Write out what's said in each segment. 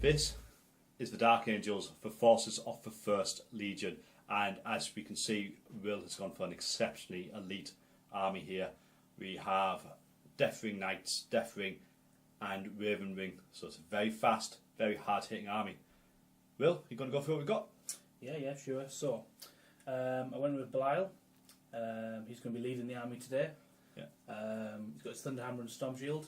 This is the Dark Angels for forces of the 1st Legion, and as we can see, Will has gone for an exceptionally elite army here. We have Deathwing Knights, Deathwing and Ravenwing, so it's a very fast, very hard hitting army. Will, you going to go through what we've got? Yeah, sure. So, I went with Belial. He's going to be leading the army today. Yeah. He's got his Thunderhammer and Storm Shield.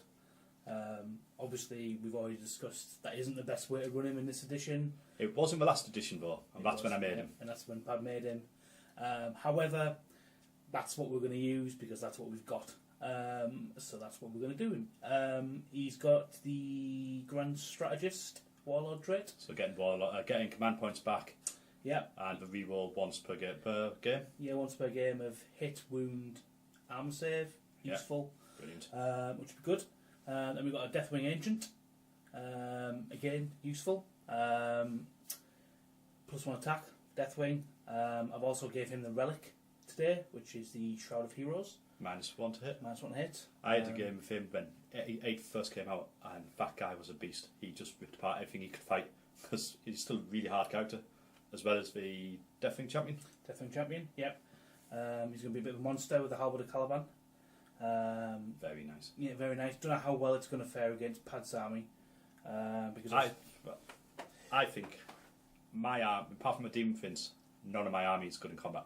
Obviously, we've already discussed that isn't the best way to run him in this edition. It was in the last edition though, and that's when I made him. And that's when Pad made him. However, that's what we're going to use because that's what we've got. So that's what we're going to do him. He's got the Grand Strategist Warlord trait. So getting command points back. Yeah. And the reroll once per game. Yeah, once per game of hit, wound, armor save. Useful. Yeah. Brilliant. Which would be good. Then we've got a Deathwing Agent. Again, useful. +1 attack, Deathwing. I've also gave him the Relic today, which is the Shroud of Heroes. -1 to hit. -1 to hit. I had a game with him when 8 first came out, and that guy was a beast. He just ripped apart everything he could fight, because he's still a really hard character, as well as the Deathwing Champion. Deathwing Champion, yep. He's going to be a bit of a monster with the Halberd of Caliban. Very nice. Yeah, very nice. Don't know how well it's going to fare against Pad's army. Because I think my army, apart from the Demon Fins, none of my army is good in combat.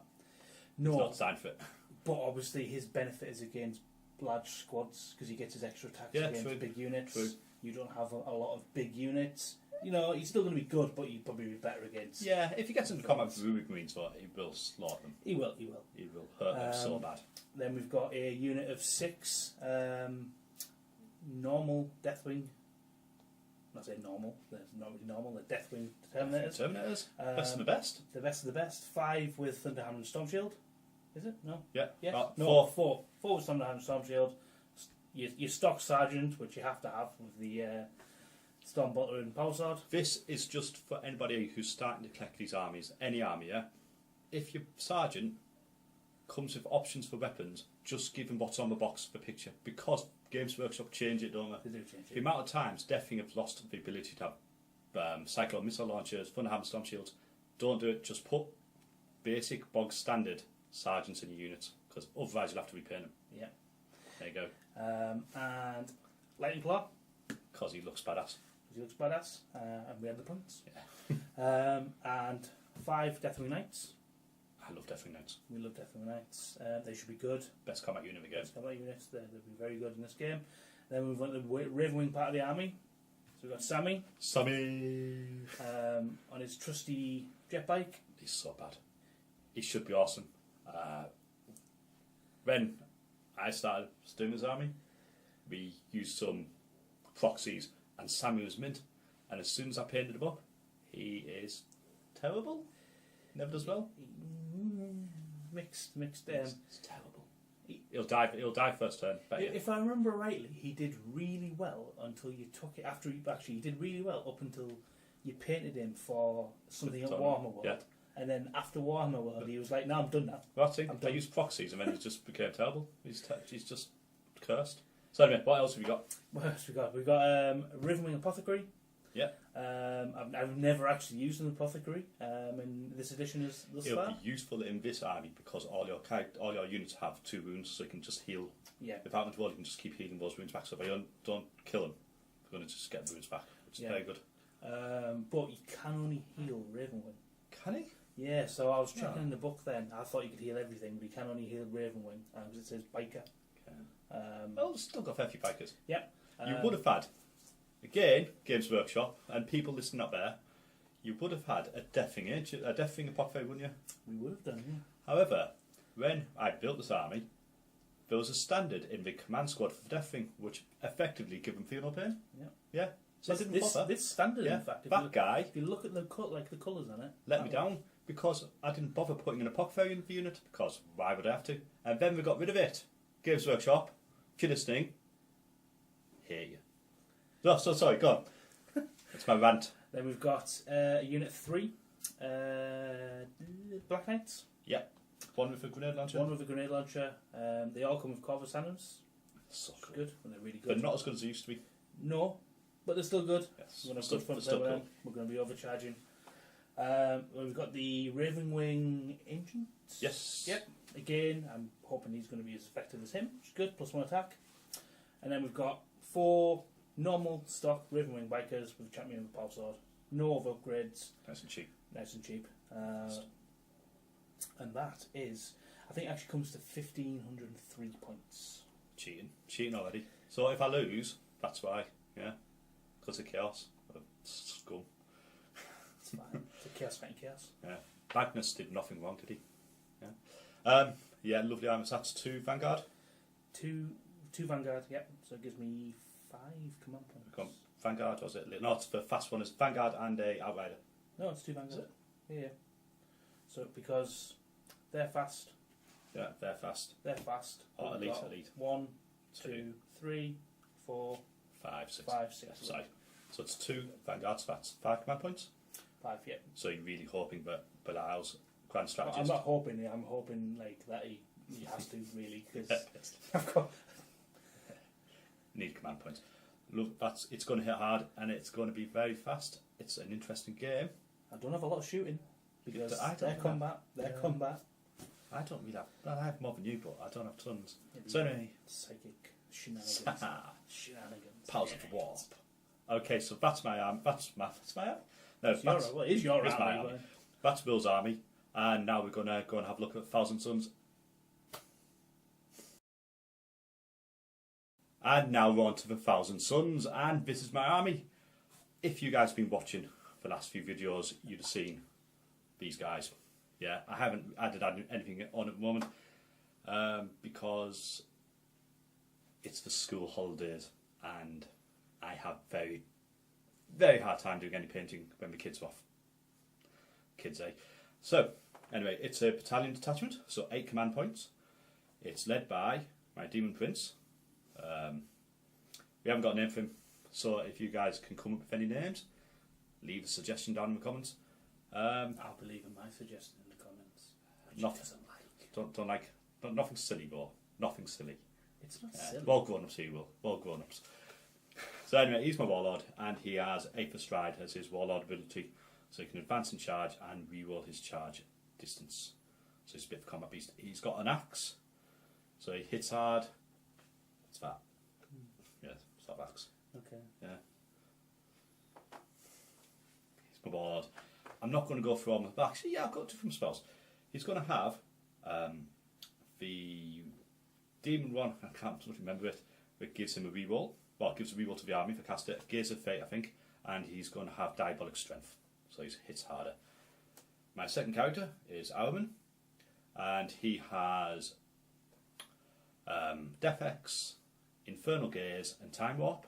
No. It's not designed for it. But obviously his benefit is against large squads because he gets his extra attacks against big units. True. You don't have a lot of big units. You know, he's still going to be good, but you'd probably be better against. Yeah, if he gets into combat with Rubik Marines, he will slaughter them. He will. He will hurt them so bad. Then we've got a unit of 6 normal Deathwing. Not say normal, they're not really normal, they're Deathwing Terminators. Best of the best. The best of the best. 5 with Thunderhammer and Storm Shield. Is it? No? Yeah. Yes? No, 4 with Thunderhammer and Storm Shield. Your stock Sergeant, which you have to have with the Storm Bolter and Power Sword. This is just for anybody who's starting to collect these armies, any army, yeah? If your Sergeant comes with options for weapons, just give them what's on the box for picture, because Games Workshop change it, don't they? They do change it. The amount of times Deathwing have lost the ability to have Cyclone missile launchers, Thunderhammer Storm Shields. Don't do it, just put basic, bog standard Sergeants in your units, because otherwise you'll have to repaint them. Yeah. There you go. And Lightning Claw. Because he looks badass. He looks badass, and we had the points. Yeah. And 5 Deathwing Knights. I love Deathwing Knights. We love Deathwing Knights. They should be good. Best combat unit we get. Best combat units. They'll be very good in this game. Then we've got the Ravenwing part of the army. So we've got Sammy. On his trusty jet bike. He's so bad. He should be awesome. When I started doing his army, we used some proxies, and Sammy was mint. And as soon as I painted him up, he is terrible. Never does well. Mixed. It's terrible. He'll die first turn. If I remember rightly, he did really well until you took it. After he did really well up until you painted him for something at Warhammer World. Yeah. And then after Warhammer World, he was like, "No, I'm done now." That's it. I used proxies, and then he just became terrible. He's just cursed. So anyway, what else have we got? What else have we got? We've got Ravenwing Apothecary. Yeah. I've never actually used an Apothecary in this edition thus far. It'll be useful in this army because all your units have 2 wounds, so you can just heal. Yeah. Without them to roll, you can just keep healing those wounds back. So if you don't kill them, you're going to just get the wounds back, which is very good. But you can only heal Ravenwing. Can he? Yeah, so I was checking in the book then. I thought you could heal everything, but you can only heal Ravenwing because it says biker. Okay. Well, it's still got a fair few bikers. Yep. You would have had, again, Games Workshop, and people listening up there, you would have had a Deathwing Apothecary, wouldn't you? We would have done, yeah. However, when I built this army, there was a standard in the command squad for Deathwing, which effectively gave them feel no pain. Yeah. Yeah. So this standard, in fact, if you look at the colours on it, let me down because I didn't bother putting an Apothecary in the unit because why would I have to? And then we got rid of it. Games Workshop, if you're listening, hear you. Oh, so sorry, go on. That's my rant. Then we've got Unit 3, Black Knights. Yeah. One with a grenade launcher. One with a grenade launcher. They all come with Corvus cannons. So good. And they're really good. They're not as good as they used to be. No. but they're still good. Yes. We're going to Still- have good fun still playing with cool. them. We're going to be overcharging. We've got the Raven Wing Ancient. Yes. Yep. Again, I'm hoping he's going to be as effective as him, which is good. +1 attack. And then we've got 4 normal stock Raven Wing Bikers with a champion with a power sword. No other upgrades. Nice and cheap. Nice and cheap. And that is, I think it actually comes to 1,503 points. Cheating already. So if I lose, that's why. Yeah, because of chaos. Scum. It's fine. It's a chaos fighting chaos. Yeah. Magnus did nothing wrong, did he? Yeah. Lovely armor. So that's 2 Vanguard. 2 Vanguard, yep. So it gives me 5 command points. Vanguard, was it? No, it's the fast one. Is Vanguard and a Outrider. No, it's 2 Vanguard. Is it? Yeah. So because they're fast. Yeah, they're fast. They're fast. Oh, We've elite, got elite. 1, 2, 3, 4, 5, 6. 5, 6. Sorry. So it's 2 Vanguards, so that's 5 command points. 5, yep. So you're really hoping that Belial's grand Well, strategist. I'm not hoping. I'm hoping like that he has to really because I've got. Need command points. Look, it's going to hit hard and it's going to be very fast. It's an interesting game. I don't have a lot of shooting because I don't their have- combat. Their yeah. combat. I don't really have. I have more than you, but I don't have tons. Maybe So anyway, psychic shenanigans. Shenanigans. powers of the warp. Okay, so that's my arm. That's my arm. No, It's your, that's, well, it is your it's my army, army. That's Will's army, and now we're gonna go and have a look at Thousand Suns. And now we're on to the Thousand Suns, and this is my army. If you guys have been watching the last few videos, you'd have seen these guys. Yeah, I haven't added anything on at the moment because it's the school holidays, and I have very, very hard time doing any painting when the kids are off. Kids, eh? So, anyway, it's a battalion detachment, so 8 command points. It's led by my Demon Prince. We haven't got a name for him, so if you guys can come up with any names, leave a suggestion down in the comments. I'll believe in my suggestion in the comments. Which Nothing. doesn't like. Nothing silly, bro. Nothing silly. It's not silly. All grown ups here, Will. All grown ups. So anyway, he's my warlord, and he has 8 for stride as his warlord ability, so he can advance and charge and reroll his charge distance. So he's a bit of a combat beast. He's got an axe, so he hits hard. It's that. Yeah, it's that axe. Okay. Yeah. He's my warlord. I'm not going to go through all my. Actually, yeah, I've got different spells. He's going to have the demon one. I can't remember it. It gives him a reroll. Well, it gives a reroll to the army for cast it. Gaze of Fate, I think. And he's going to have diabolic strength, so he hits harder. My second character is Araman, and he has Death X, Infernal Gaze, and Time Warp.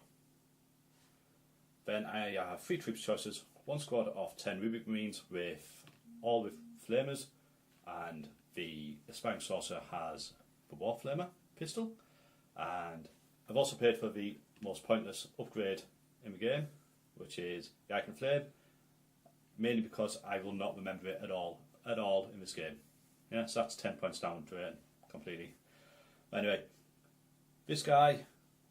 Then I have 3 troops choices, 1 squad of 10 Rubik Marines with flamers, and the Aspiring Sorcerer has the War Flamer pistol. And I've also paid for the most pointless upgrade in the game, which is the Icon Flame, mainly because I will not remember it at all in this game. Yeah, so that's 10 points down to it completely. Anyway, this guy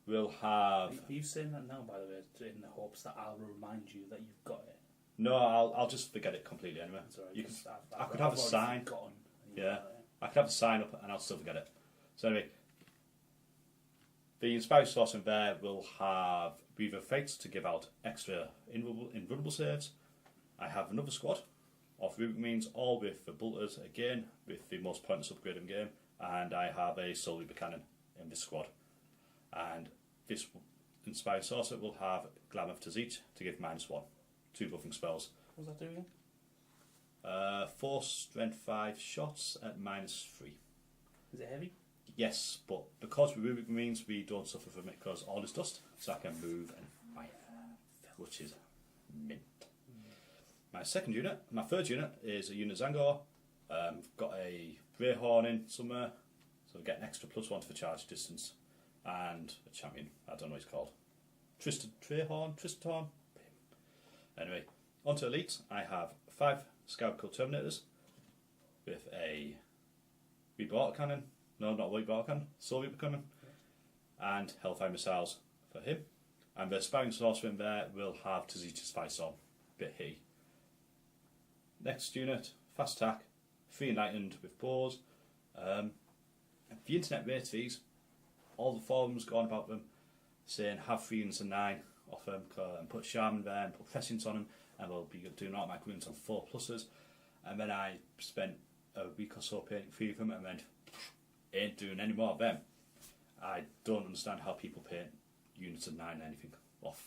will have. Are you saying that now, by the way, in the hopes that I'll remind you that you've got it? No, I'll just forget it completely anyway. That's all right, You can, 'cause I could have a already sign. forgotten. Yeah, I could have a sign up and I'll still forget it. So anyway, the Inspiring Sorcerer there will have Breathe of Fate to give out extra invulnerable saves. I have another squad of Rubik Marines, all with the bolters again, with the most pointless upgrade in the game, and I have a Soul Reaper Cannon in this squad. And this Inspiring Sorcerer will have Glamour of Tazit to give -1, 2 buffing spells. What was that doing? 4 strength 5 shots at -3. Is it heavy? Yes, but because we're Rubik Marines, we don't suffer from it because all is dust, so I can move and fire, which is mint. My third unit is a unit Zangor. Got a Greyhorn in somewhere, so we get an extra +1 for charge distance, and a champion. I don't know what he's called. Tristan. Anyway, onto elite. I have 5 Scout Cult Terminators with a Reaper Cannon. No, not Reaper Cannon. Soul Reaper Cannon, and Hellfire missiles for him. And the Sparring Sorcerer in there will have Teesside Tyrants on, bit he. Next unit, fast attack, 3 enlightened with pause. The internet rates these. All the forums going about them, saying have 3s and 9 off them, and put Shaman there and put prescience on them, and we'll be doing automatic runes on 4 pluses. And then I spent a week or so painting 3 of them, and then ain't doing any more of them. I don't understand how people paint units of 9 anything off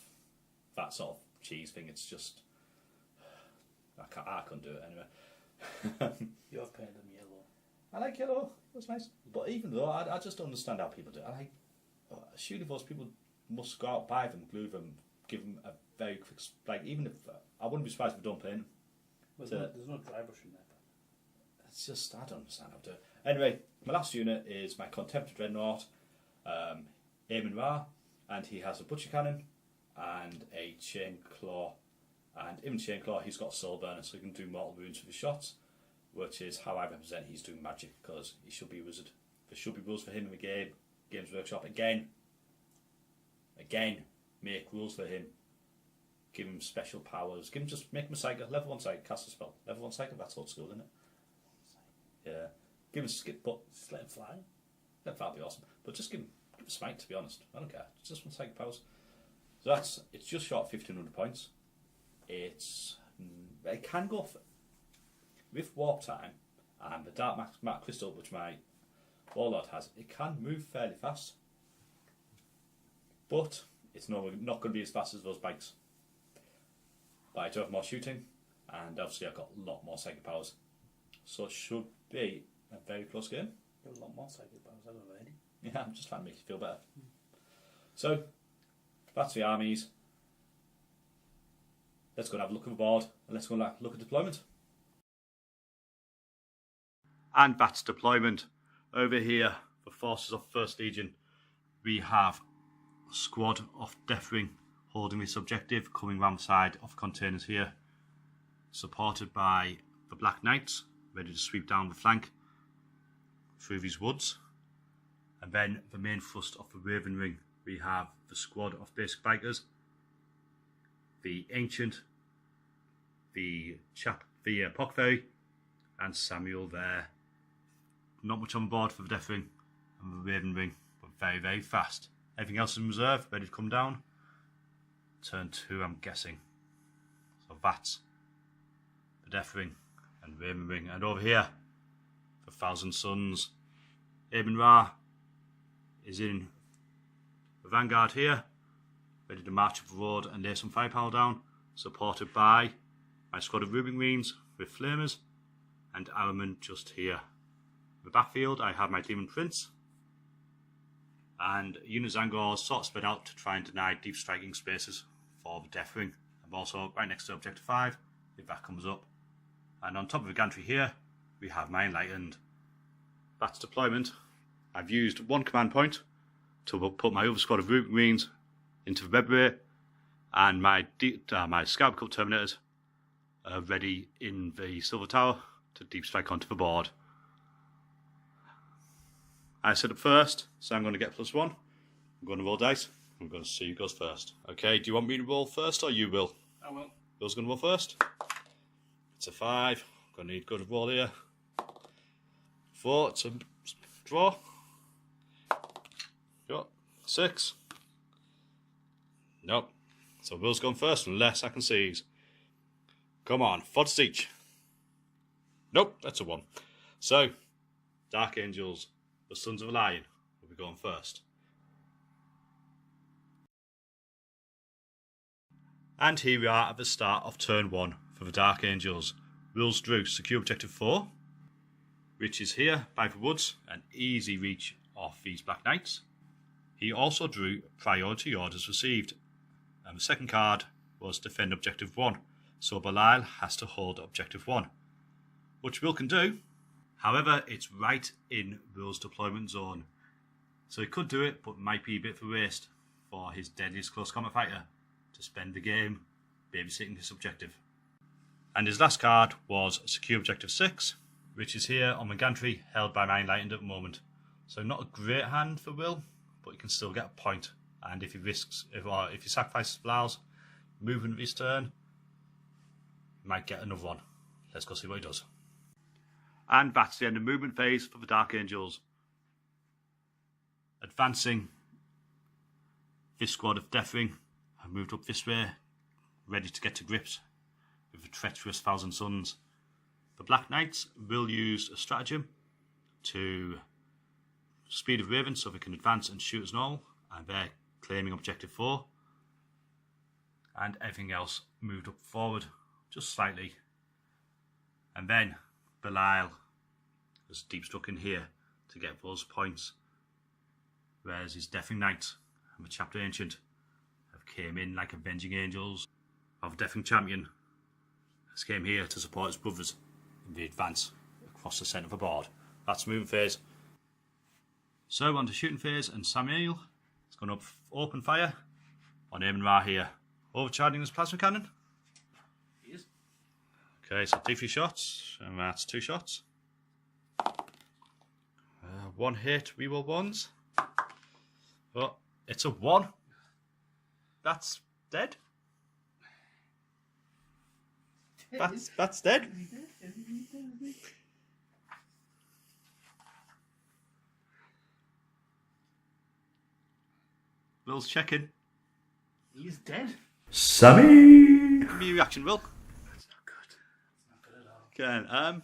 that sort of cheese thing. It's just I couldn't do it anyway. You have painted them yellow. I like yellow. That's nice. But even though I just don't understand how people do it. Surely those people must go out, buy them, glue them, give them a very quick. Like even if I wouldn't be surprised if we don't paint them. There's no dry brush in there. It's just I don't understand how to do it. Anyway, my last unit is my Contemptor Dreadnought, Eamon Ra, and he has a Butcher Cannon and a Chain Claw. And in Chain Claw, he's got a Soul Burner, so he can do mortal wounds with his shots, which is how I represent he's doing magic, because he should be a wizard. There should be rules for him in the game. Games Workshop, again, make rules for him. Give him special powers. Make him a psychic. Level 1 psychic, cast a spell. Level 1 psychic, that's old school, isn't it? Yeah. Give him a skip, but just let him fly. That'd be awesome. But just give him a smite, to be honest. I don't care. Just 1 psychic powers. So it's just short of 1,500 points. It can go with Warp Time and the Dark Matte Crystal, which my Warlord has. It can move fairly fast, but it's not going to be as fast as those bikes. But I do have more shooting, and obviously I've got a lot more psychic powers, so it should be a very close game. You have a lot more psychic powers. I don't know any. Yeah, I'm just trying to make you feel better. So that's the armies. Let's go and have a look at the board, and let's go and look at deployment. And that's deployment. Over here, the forces of 1st Legion, we have a squad of Deathwing holding this objective, coming round the side of containers here, supported by the Black Knights, ready to sweep down the flank through these woods. And then the main thrust of the Raven Ring, we have the squad of basic bikers, the Ancient, the Pockferry, and Samuel there. Not much on board for the Deathwing and the Raven Ring, but very, very fast. Everything else in reserve, ready to come down. Turn 2, I'm guessing. So that's the Deathwing and Raven Ring. And over here, the Thousand Suns. Eamon Ra is in the vanguard here, ready to march up the road and lay some firepower down, supported by my squad of Rubing Greens with Flamers, and Araman just here. In the backfield, I have my Demon Prince, and Unit Zangor sort of spread out to try and deny deep striking spaces for the Deathwing. I'm also right next to Objective 5, if that comes up. And on top of the gantry here, we have my Enlightened. That's deployment. I've used 1 command point to put my other squad of Rubing Greens into the Red Ray, and my Scout Cup Terminators are ready in the Silver Tower to deep strike onto the board. I set up first, so I'm going to get +1. I'm going to roll dice. I'm going to see who goes first. Okay, do you want me to roll first, or you will? I will. Will's going to roll first. It's a 5. I'm going to need good roll here. 4, it's a draw. Got 6. Nope. So Will's gone first, unless I can seize. Come on, 4 each. Nope, that's a 1. So, Dark Angels, the Sons of a Lion, will be going first. And here we are at the start of turn 1 for the Dark Angels. Wills drew secure objective 4, which is here by the woods, an easy reach of these Black Knights. He also drew priority orders received, and the second card was defend objective 1, so Belial has to hold objective 1, which Will can do. However, it's right in Will's deployment zone, so he could do it, but might be a bit of a waste for his deadliest close combat fighter to spend the game babysitting this objective. And his last card was secure objective 6, which is here on the gantry, held by my Enlightened at the moment. So not a great hand for Will, but he can still get a point and if he sacrifices Belial's movement of his turn, he might get another one. Let's go see what he does. And that's the end of movement phase for the Dark Angels. Advancing, this squad of Deathwing have moved up this way, ready to get to grips with the treacherous Thousand Suns. The Black Knights will use a stratagem to speed of Raven so they can advance and shoot as normal, and they're claiming objective 4. And everything else moved up forward just slightly. And then Belial has deep struck in here to get those points, whereas his Deathwing Knight and the Chapter Ancient have came in like avenging angels. Our Deathwing Champion has came here to support his brothers in the advance across the centre of the board. That's movement phase. So on to shooting phase, and Samuel is going to open fire on Eamon Ra here, overcharging his plasma cannon. He is. Okay, so D3 shots, and that's 2 shots. 1 hit, reroll 1s. Oh, it's a 1. That's dead. That's dead. Will's checking. He's dead. Sammy! Give me your reaction, Will. That's not good. That's not good at all. Okay,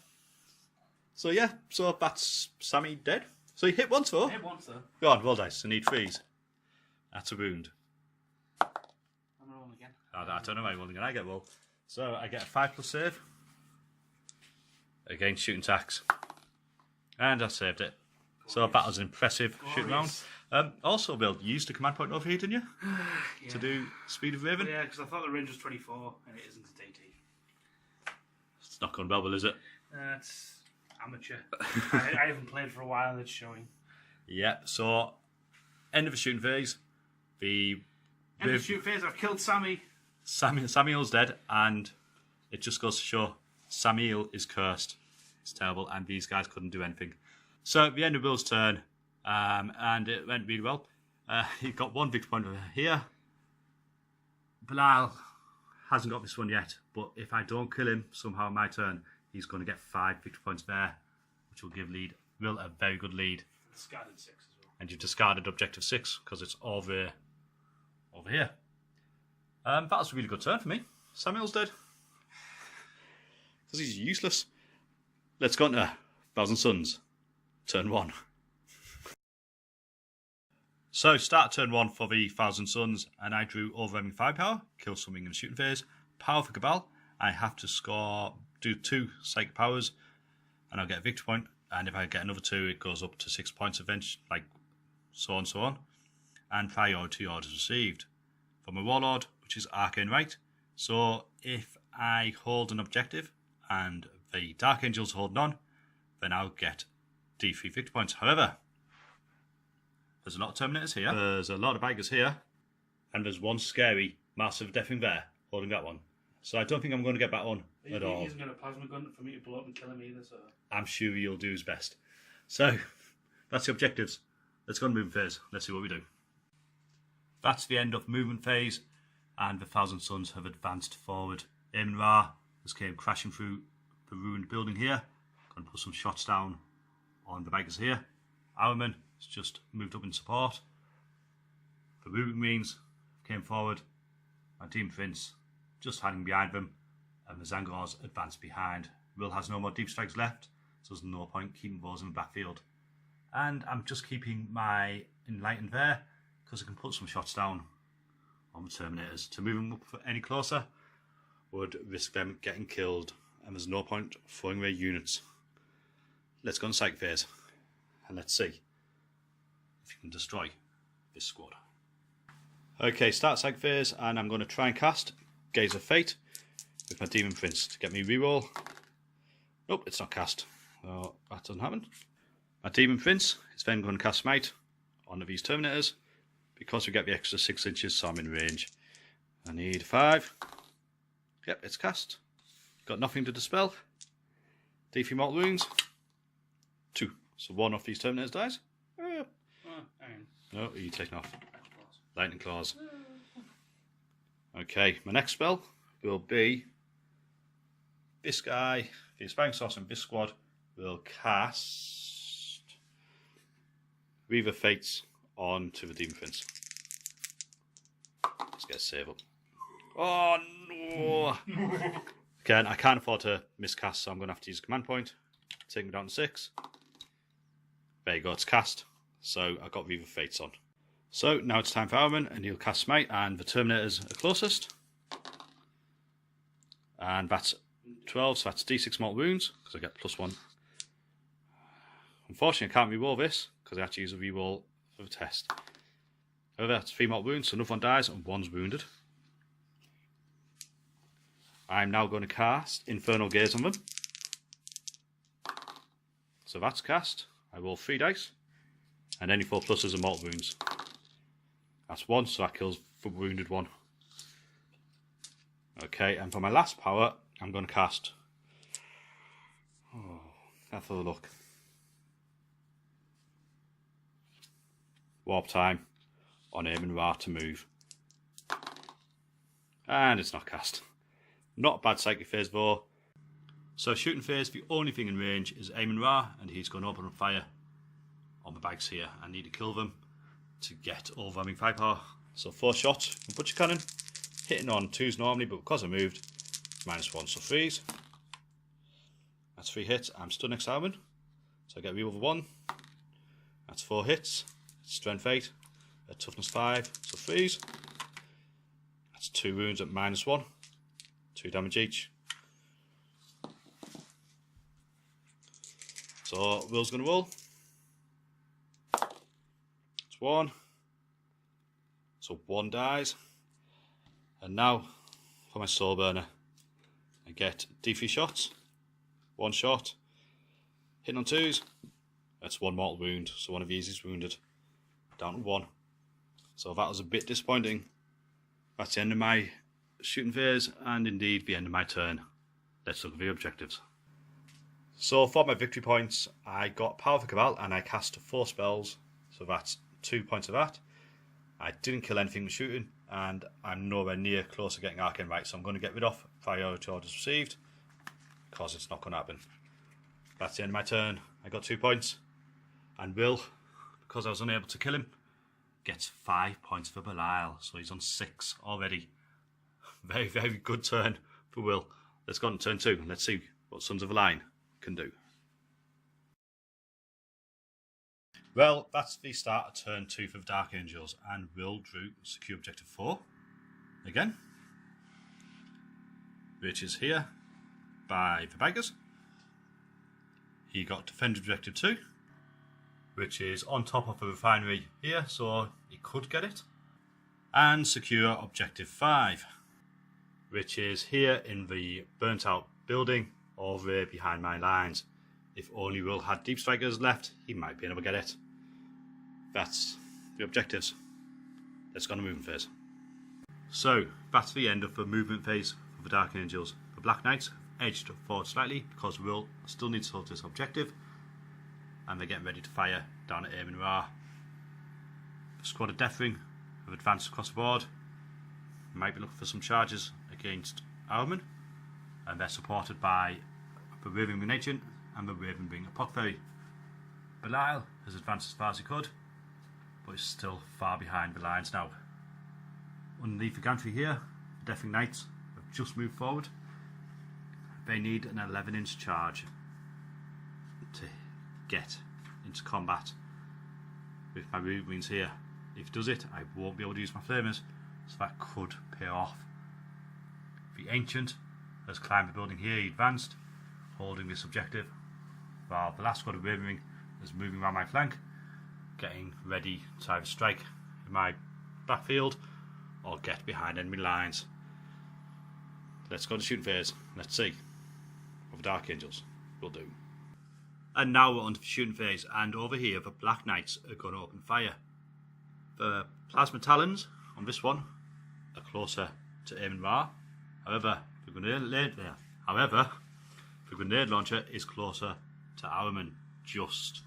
so yeah, so that's Sammy dead. So he hit once, though. Hit once, though. Go on, roll dice. I need 3s. That's a wound. I'm rolling again. I don't know how I'm rolling again. I get roll. So I get a 5+ save against shooting attacks. And I saved it. So that was an impressive shooting round. Also, Bill, you used a command point over here, didn't you? Yeah. To do Speed of Raven? Yeah, because I thought the range was 24 and it isn't a DT. It's not going well, Bill, is it? That's amateur. I haven't played for a while and it's showing. Yeah, so end of the shooting phase. End of shoot phase, I've killed Sammy. Samuel's dead, and it just goes to show Samuel is cursed. It's terrible, and these guys couldn't do anything. So at the end of Will's turn, and it went really well. He got 1 victory point over here. Belial hasn't got this one yet, but if I don't kill him somehow on my turn, he's going to get 5 victory points there, which will give Will a very good lead. Discarded 6 as well. And you've discarded objective 6 because it's over here. That was a really good turn for me. Samuel's dead. Because he's useless. Let's go on to Thousand Suns. Turn 1. So, start turn 1 for the Thousand Suns, and I drew overwhelming firepower, kill something in the shooting phase. Power for Cabal, I have to do 2 psychic powers, and I'll get a victory point. And if I get another 2, it goes up to 6 points eventually, like so on, so on. And priority orders received. For my Warlord, which is Arcane Right. So if I hold an objective and the Dark Angels hold none, then I'll get D3 victory points. However, there's a lot of Terminators here, there's a lot of Baggers here, and there's one scary massive Deathwing there holding that one. So I don't think I'm going to get that one at all. He hasn't got a plasma gun for me to blow up and kill him either, so... I'm sure he'll do his best. So, that's the objectives. Let's go on movement phase. Let's see what we do. That's the end of movement phase, and the Thousand Suns have advanced forward. Eamon Ra has came crashing through the ruined building here. Going to put some shots down on the baggers here. Araman has just moved up in support. The Ruben Marines came forward. My Team Prince just hiding behind them, and the Zangors advanced behind. Will has no more deep strikes left, so there's no point keeping those in the backfield. And I'm just keeping my Enlightened there, because I can put some shots down on the Terminators. To move them up any closer would risk them getting killed, and there's no point throwing away units. Let's go on Psych phase, and let's see if you can destroy this squad. Okay, start Psych phase, and I'm going to try and cast Gaze of Fate with my Demon Prince to get me reroll. Nope, it's not cast. So that doesn't happen. My Demon Prince is then going to cast Smite onto these Terminators because we get the extra 6 inches, so I'm in range. I need 5. Yep, it's cast. Got nothing to dispel. D3 mortal wounds. 2. So 1 off these Terminators dies. Hang on. No, you're taking off. Lightning Claws. Okay, my next spell will be this guy, the Spying Sauce and this squad will cast Reaver Fates onto the Demon Prince. Let's get a save up. Oh no! Again, I can't afford to miscast, so I'm going to have to use a command point. Take me down to 6. There you go, it's cast. So I got Reaver Fates on. So now it's time for Armin, and he'll cast Smite, and the Terminators are closest. And that's 12, so that's D6 mortal wounds, because I get +1. Unfortunately, I can't reroll this, because I have to use a reroll for the test. However, that's 3 mortal wounds, so another one dies, and 1's wounded. I'm now going to cast Infernal Gaze on them. So that's cast. I roll 3 dice, and any 4 pluses are mortal wounds. That's 1, so that kills the wounded one. Okay, and for my last power, I'm going to cast... let's have a look. Warp Time on Aemon Ra to move. And it's not cast. Not a bad psychic phase though. So shooting phase, the only thing in range is Aemon Ra, and he's going to open fire on the bags here. I need to kill them to get overwhelming firepower. So 4 shots from Butcher Cannon, hitting on 2s normally, but because I moved, -1, so 3s. That's 3 hits. I'm stood next to Armin, so I get reroll over 1. That's 4 hits. Strength 8, at toughness 5, so 3s. That's 2 wounds at -1, 2 damage each. So Will's going to roll. It's 1. So 1 dies. And now for my Soul Burner, I get D3 shots. 1 shot. Hitting on 2s. That's 1 mortal wound, so one of these is wounded. Down to 1. So that was a bit disappointing. That's the end of my shooting phase, and indeed the end of my turn. Let's look at the objectives. So for my victory points, I got Power of the Cabal and I cast 4 spells, so that's 2 points of that. I didn't kill anything with shooting, and I'm nowhere near close to getting Arcane right, so I'm going to get rid of Priority Orders Received, because it's not going to happen. That's the end of my turn. I got 2 points, and Will, because I was unable to kill him, gets 5 points for Belial, so he's on 6 already. Very, very good turn for Will. Let's go on to turn 2 and let's see what Sons of the Line can do. Well, that's the start of turn 2 for the Dark Angels, and Will drew secure objective 4 again, which is here by the Baggers. He got defend objective 2, which is on top of the refinery here, so he could get it, and secure objective 5, which is here in the burnt out building over behind my lines. If only Will had deep strikers left, he might be able to get it. That's the objectives. Let's go on the movement phase. So that's the end of the movement phase for the Dark Angels. The Black Knights have edged forward slightly because Will still needs to hold this objective, and they're getting ready to fire down at Aemon Ra. The squad of Deathwing have advanced across the board. Might be looking for some charges against Armin, and they're supported by the Raven Wing Agent and the Raven Wing Apothecary. Belial has advanced as far as he could, but is still far behind the lines now. Underneath the gantry here, the Deathwing Knights have just moved forward. They need an 11-inch charge to get into combat with my Raven Wings here. If he does it, I won't be able to use my flamers, so that could pay off. The Ancient has climbed the building here, he advanced, holding this objective, while the last squad of Raven Wing is moving around my flank, getting ready to either strike in my backfield or get behind enemy lines. Let's go to shooting phase. Let's see what the Dark Angels will do. And now we're on to the shooting phase, and over here the Black Knights are going to open fire. The Plasma Talons on this one are closer to Aemon Ra. However, the grenade launcher is closer to Armin, just.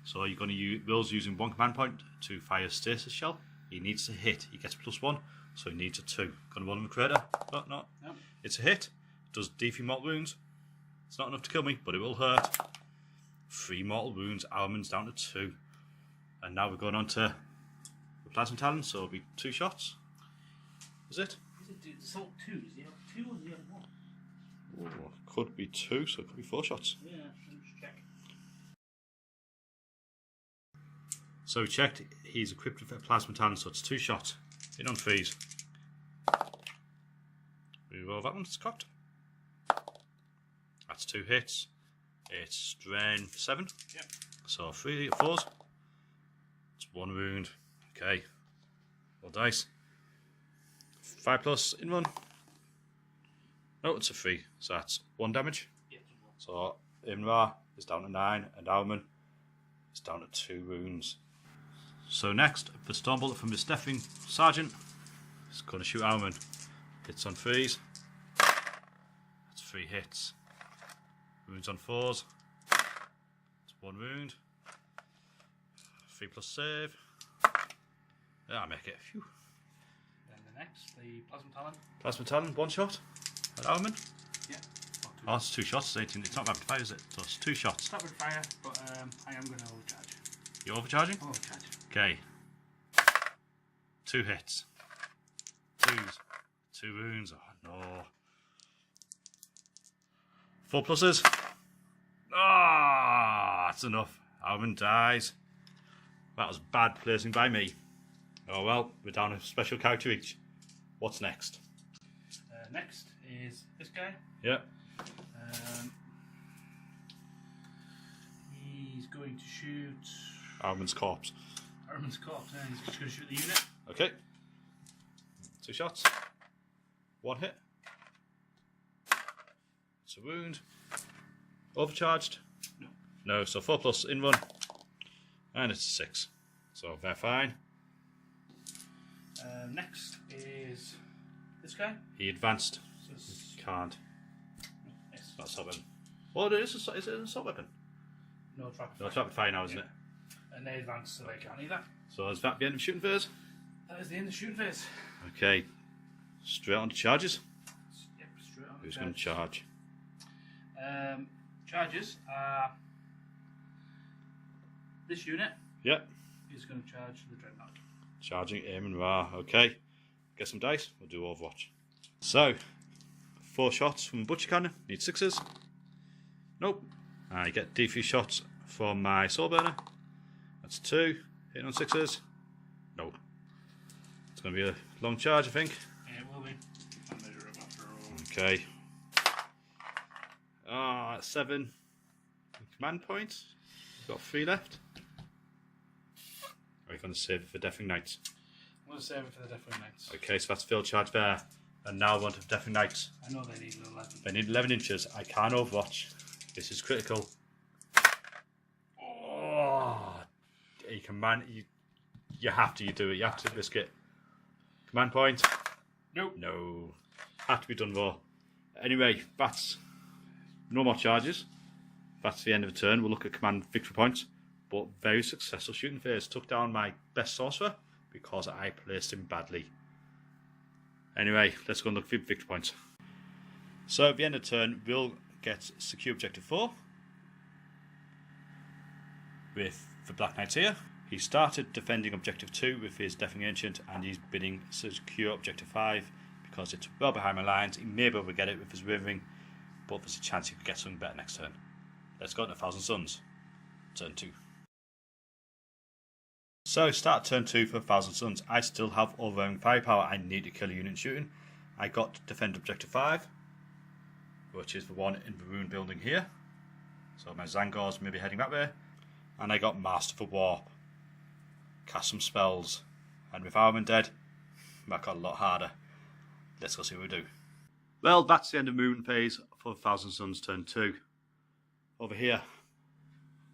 So you're going to use Will's using 1 command point to fire Stasis Shell he needs to hit. He gets +1, so he needs a 2. Gonna roll him a crater. No, no. Yep. It's a hit. Does D3 mortal wounds. It's not enough to kill me, but it will hurt. 3 mortal wounds. Armin's down to 2. And now we're going on to the Plasma Talon, so it'll be 2 shots. Is it? It's all 2. Is he have 2 or is he have 1? Oh, could be 2, so it could be 4 shots. Yeah, let me just check. So we checked, he's equipped with a Plasma Talon, so it's 2 shots. In on 3s. We roll that one, it's cocked. That's 2 hits. It's strain 7. Yep. So 3 4s. It's 1 wound. Okay. Roll dice. 5+ in 1. No, it's a 3. So that's 1 damage. Yep. So Imra is down to 9 and Alman is down to 2 wounds. So next, the Stormbolt from this Deathwing Sergeant is going to shoot Alman. Hits on 3s. That's 3 hits. Wounds on 4s. It's 1 wound. 3+ save. Yeah, I make it. Phew. Then the next, the Plasma Talon. Plasma Talon, 1 shot at Alman. Yeah. Oh, it's 2 shots. It's 18. It's not rapid fire, is it? So it's 2 shots. It's not with fire, but I am going to overcharge. You're overcharging? Overcharge. Okay. 2 hits. 2s. 2 wounds. Oh no. 4 pluses. Ah, that's enough. Alvin dies. That was bad placing by me. Oh well, we're down a special character each. What's next? Next is this guy. Yeah. He's going to shoot Alvin's corpse. Armin's corpse, and he's just going to shoot the unit. Okay. 2 shots. 1 hit. It's a wound. Overcharged? No. No, so 4+ in 1. And it's a 6. So they're fine. Next is this guy. He advanced. So it's, Can't. yes. Not a assault weapon. Oh, it is. Is it an assault weapon? No trap. No, it's rapid fire now, isn't Yeah. it? And they advance, so they can't either. So is that the end of shooting phase? That is the end of shooting phase. Okay. Straight on to charges. Yep, straight on. Who's going to charge? Charges are this unit Yep. is going to charge the Dreadnought. Charging, aim and Ra. Okay. Get some dice. We'll do Overwatch. So, 4 shots from Butcher Cannon. Need 6s. Nope. I get D3 shots from my Soul Burner. That's 2. Hitting on 6s. Nope. It's going to be a long charge, I think. Yeah, it will be. I'll measure it after all. Okay. 7 command points. We've got 3 left. Are you going to save it for Deathwing Knights? I'm going to save it for the Deathwing Knights. Okay, so that's field charge there. And now on to Deathwing Knights. I know they need an 11. They need 11 inches. I can't Overwatch. This is critical. Oh, you command. You have to. You do it. You have to risk it. Command point. Nope. No. Had to be done though. Anyway, that's no more charges. That's the end of the turn. We'll look at command victory points. But very successful shooting phase. Took down my best sorcerer because I placed him badly. Anyway, let's go and look for victory points. So at the end of the turn, we'll get secure objective 4 with the Black Knights here. He started defending objective 2 with his Deafening Ancient, and he's bidding secure objective 5 because it's well behind my lines. He may be able to get it with his Withering, but there's a chance he could get something better next turn. Let's go to 1,000 Suns. Turn 2. So start turn 2 for 1,000 Suns. I still have overwhelming firepower. I need to kill a unit shooting. I got to defend objective 5, which is the one in the ruin building here. So my Zangors may be heading that way. And I got Masterful Warp. Cast some spells. And with Armin dead, that got a lot harder. Let's go see what we do. Well, that's the end of movement phase for 1,000 Suns turn 2. Over here,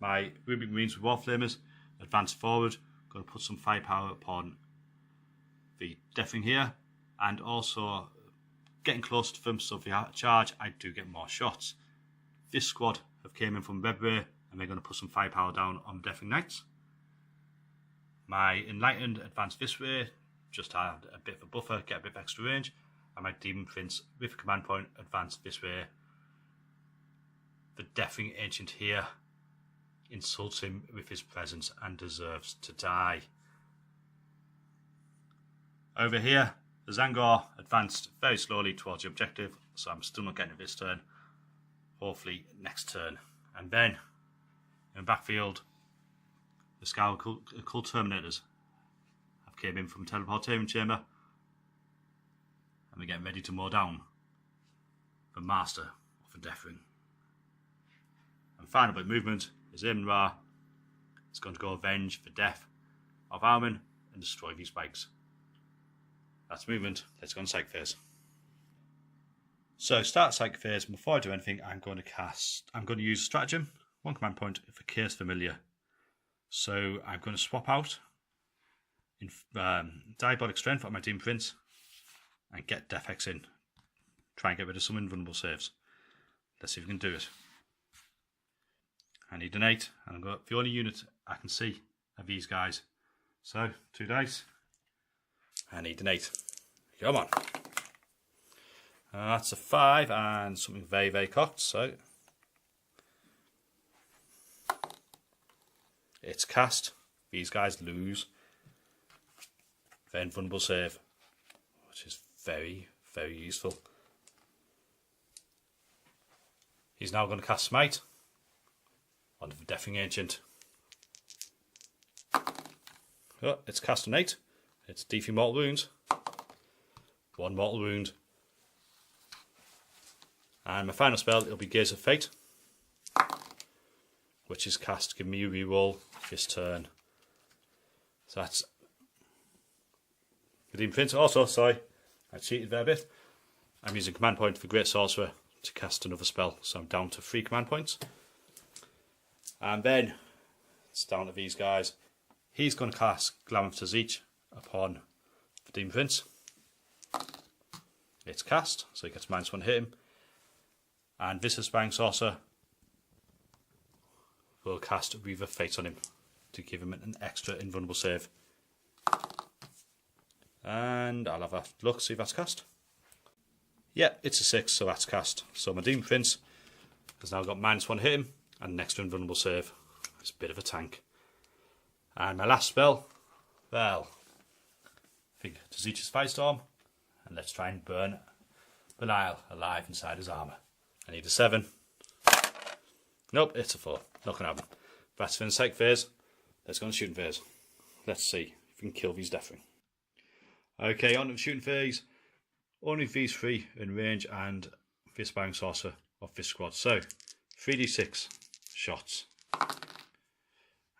my Ruby Marines with Warflamers advance forward. Going to put some firepower upon the Deafening here. And also getting close to them, so if they charge, I do get more shots. This squad have came in from Redway, and they're going to put some firepower down on Deafening Knights. My Enlightened advanced this way, just had a bit of a buffer, get a bit of extra range. And my Demon Prince with a command point advanced this way. The Deafening Ancient here insults him with his presence and deserves to die. Over here, the Zangor advanced very slowly towards the objective, so I'm still not getting it this turn. Hopefully next turn. And then, in the backfield, the Scour Cult Terminators have came in from teleportation chamber, and we're getting ready to mow down the Master of the Deathwing. And final bit of movement is Amon Ra. It's going to go avenge the death of Armin and destroy these spikes. That's movement. Let's go on Psychic Phase. So start Psychic Phase. Before I do anything, I'm going to use Stratagem, 1 command point for Case Familiar. So I'm going to swap out in Diabolic Strength on my Demon Prince and get Death Hex in. Try and get rid of some invulnerable saves. Let's see if we can do it. I need an 8, and I've got the only unit I can see of these guys. So 2 dice. I need an 8. Come on. That's a 5 and something very, very cocked. So it's cast. These guys lose their invulnerable save, which is very, very useful. He's now going to cast Smite onto the Deafening Ancient. Oh, it's cast an 8. It's Defy Mortal Wounds. 1 Mortal Wound. And my final spell, it'll be Gaze of Fate, which is cast, give me a reroll this turn. So that's the Demon Prince. Also, sorry, I cheated there a bit. I'm using command point for Great Sorcerer to cast another spell, so I'm down to 3 command points. And then it's down to these guys. He's going to cast Glamour to Zeech upon the Demon Prince. It's cast, so he gets -1 hit him. And this Aspiring Sorcerer will cast Weave of Fate on him to give him an extra invulnerable save. And I'll have a look, see if that's cast. Yeah, it's a 6, so that's cast. So my Demon Prince has now got -1 hit him and an extra invulnerable save. It's a bit of a tank. And my last spell, well, I think to Zeech's Firestorm, and let's try and burn Belial alive inside his armour. I need a 7. Nope, it's a 4. Not going to happen. That's for the Psychic Phase. Let's go on the Shooting Phase. Let's see if we can kill these Deathwing. Okay, on to the Shooting Phase. Only these 3 in range and the Aspiring Sorcerer of this squad. So, 3d6 shots.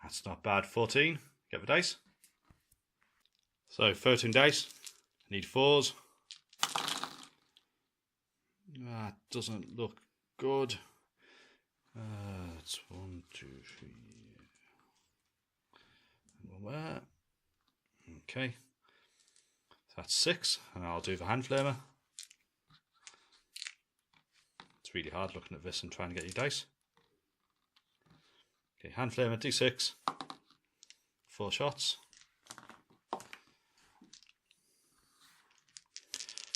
That's not bad. 14. Get the dice. So, 13 dice. Need 4s. That doesn't look good. It's 1, 2, 3. Where? Okay. That's 6, and I'll do the Hand Flamer. It's really hard looking at this and trying to get your dice. Okay, Hand Flamer, D6. 4 shots.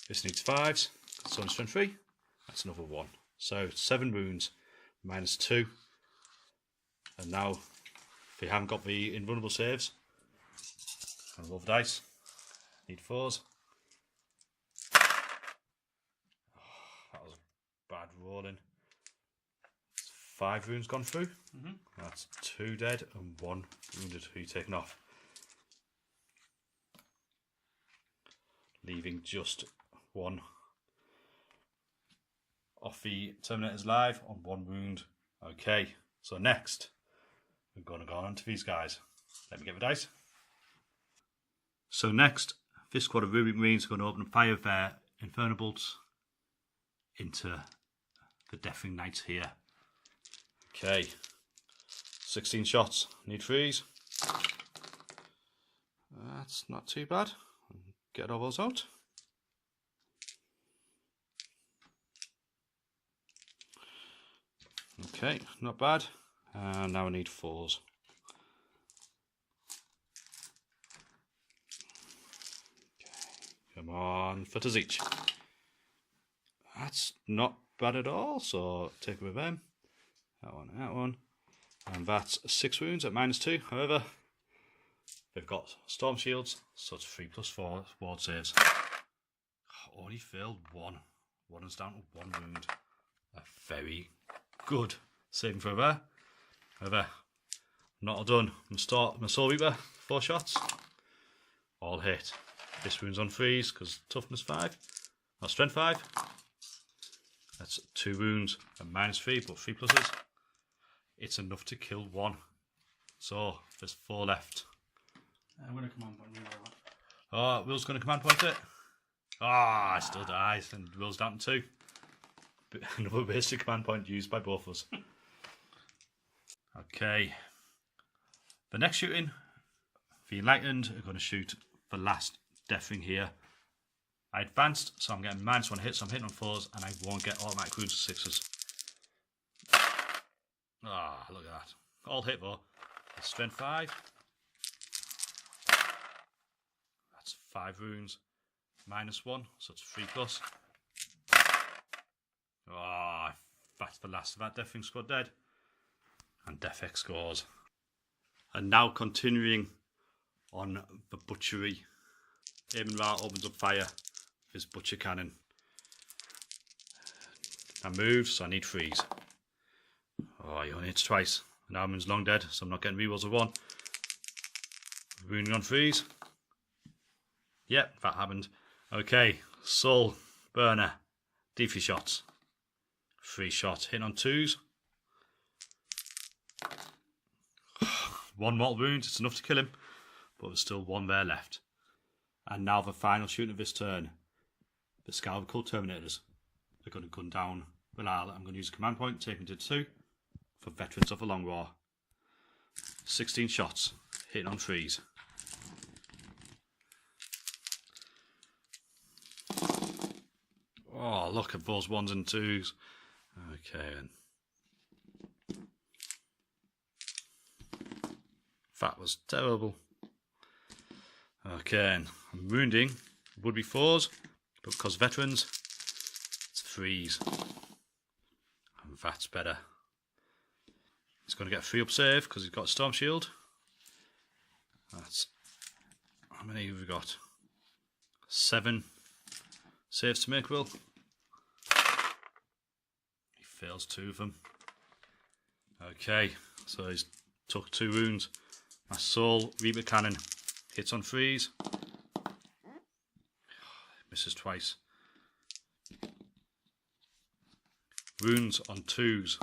This needs 5s. So on strength 3. That's another 1. So 7 wounds, -2. And now, if you haven't got the invulnerable saves, I'll roll the dice. Need 4s. Oh, that was bad rolling. 5 wounds gone through. That's 2 dead and 1 wounded who you've taken off. Leaving just 1 off the Terminators live on 1 wound. Okay, so next we're going to go on to these guys. Let me get the dice. So next, this squad of Ruby Marines are going to open fire of their Inferno Bolts into the Deathwing Knights here. Okay, 16 shots, need 3s. That's not too bad. Get all those out. Okay, not bad. Now I need 4s. 1 footers each. That's not bad at all, so take with them. That one, that one. And that's 6 wounds at -2. However, they've got storm shields, so it's 3+4 ward saves. Only failed 1. 1 is down to 1 wound. A very good saving throw there. However, not all done. My Soul Reaper, 4 shots. All hit. This wound's on freeze because toughness 5. Or strength 5. That's 2 wounds at -3, but 3 pluses. It's enough to kill 1. So there's 4 left. I'm going to command point reroll that. Oh, Will's going to command point it. Ah, it still dies, and Will's down to 2. But another wasted command point used by both of us. Okay. The next shooting, the Enlightened are going to shoot the last death ring here. I advanced, so I'm getting -1 hit, so I'm hitting on 4s, and I won't get automatic wounds for 6s. Ah, look at that. All hit though. That's strength 5. That's 5 wounds. -1, so it's 3+. Ah, that's the last of that Death Ring squad dead. And Death X scores. And now continuing on the butchery. Eamon Ra opens up fire with his butcher cannon. I moved, so I need freeze. Oh, he only hits twice. And Armin's long dead, so I'm not getting rerolls of 1. Wounding on freeze. Yep, that happened. Okay, Soul Burner. D3 shots. 3 shots. Hitting on 2s. 1 mortal wound. It's enough to kill him. But there's still 1 there left. And now the final shooting of this turn. The Scout Cult Terminators are going to gun down Belial. I'm going to use a command point, take him to 2 for Veterans of the Long War. 16 shots. Hitting on 3s. Oh, look at those 1s and 2s. Okay, then. That was terrible. Okay, and I'm wounding. Would be 4s, but because veterans, it's 3s. And that's better. He's going to get a 3-up save because he's got a Storm Shield. That's... How many have we got? 7 saves to make, Will. He fails 2 of them. Okay, so he's took 2 wounds. My Soul Reaper Cannon hits on 3s. Misses twice. Wounds on 2s.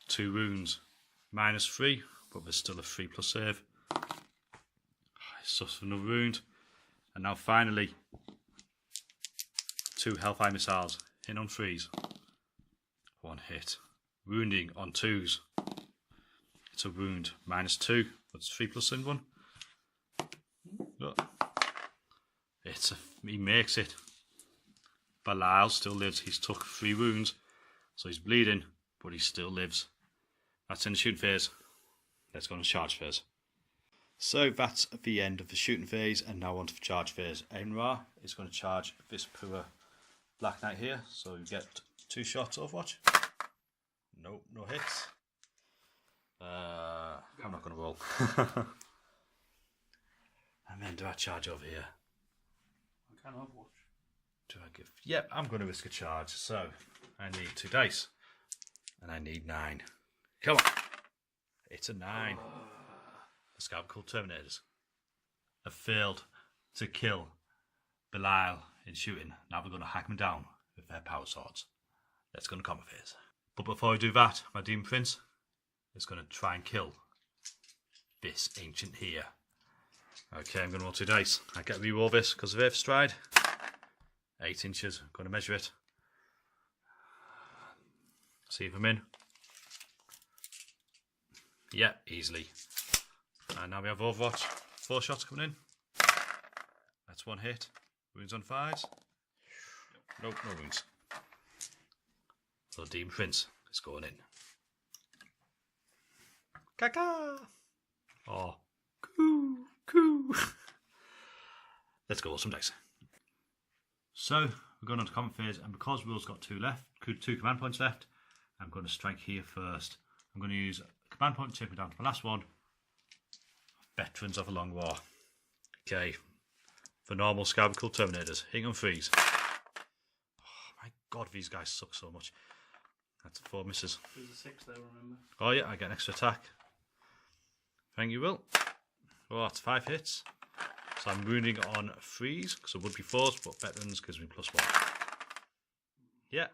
2 wounds. -3, but there's still a 3+ save. He suffers another wound. And now finally, 2 Hellfire Missiles. Hitting on 3s. 1 hit. Wounding on 2s. It's a wound. -2. That's 3+ in 1. Look. He makes it. Belial still lives. He's took 3 wounds. So he's bleeding, but he still lives. That's in the shooting phase. Let's go on the charge phase. So that's the end of the shooting phase, and now on to the charge phase. Eamon Ra is going to charge this poor Black Knight here. So you get 2 shots Overwatch. Nope, no hits. I'm not going to roll. And then do I charge over here? I can Overwatch. Do I give... Yep, I'm going to risk a charge. So I need 2 dice. And I need 9. Come on. It's a 9. The Scout Cult Terminators have failed to kill Belial in shooting. Now we're going to hack them down with their power swords. Let's go to combat phase. But before I do that, my Demon Prince is going to try and kill this ancient here. Okay, I'm going to roll 2 dice. I get to reroll this because of Earth Stride. 8 inches. I'm going to measure it. See if I'm in. Yeah, easily. And now we have Overwatch. 4 shots coming in. That's 1 hit. Wounds on 5s. Nope, no wounds. So Demon Prince is going in. Caca! Oh, coo, coo. Let's go with some dice. So we're going on to common phase, and because Will's got 2 command points left, I'm going to strike here first. I'm going to use a command point to take me down to my last one. Veterans of a Long War. Okay. For normal Scarbical Terminators. Hitting on freeze. Oh my god, these guys suck so much. That's 4 misses. There's a 6 there, remember. Oh yeah, I get an extra attack. Thank you, Will. Oh, that's 5 hits. So I'm wounding on freeze, because it would be 4s, but veterans gives me +1. Yeah,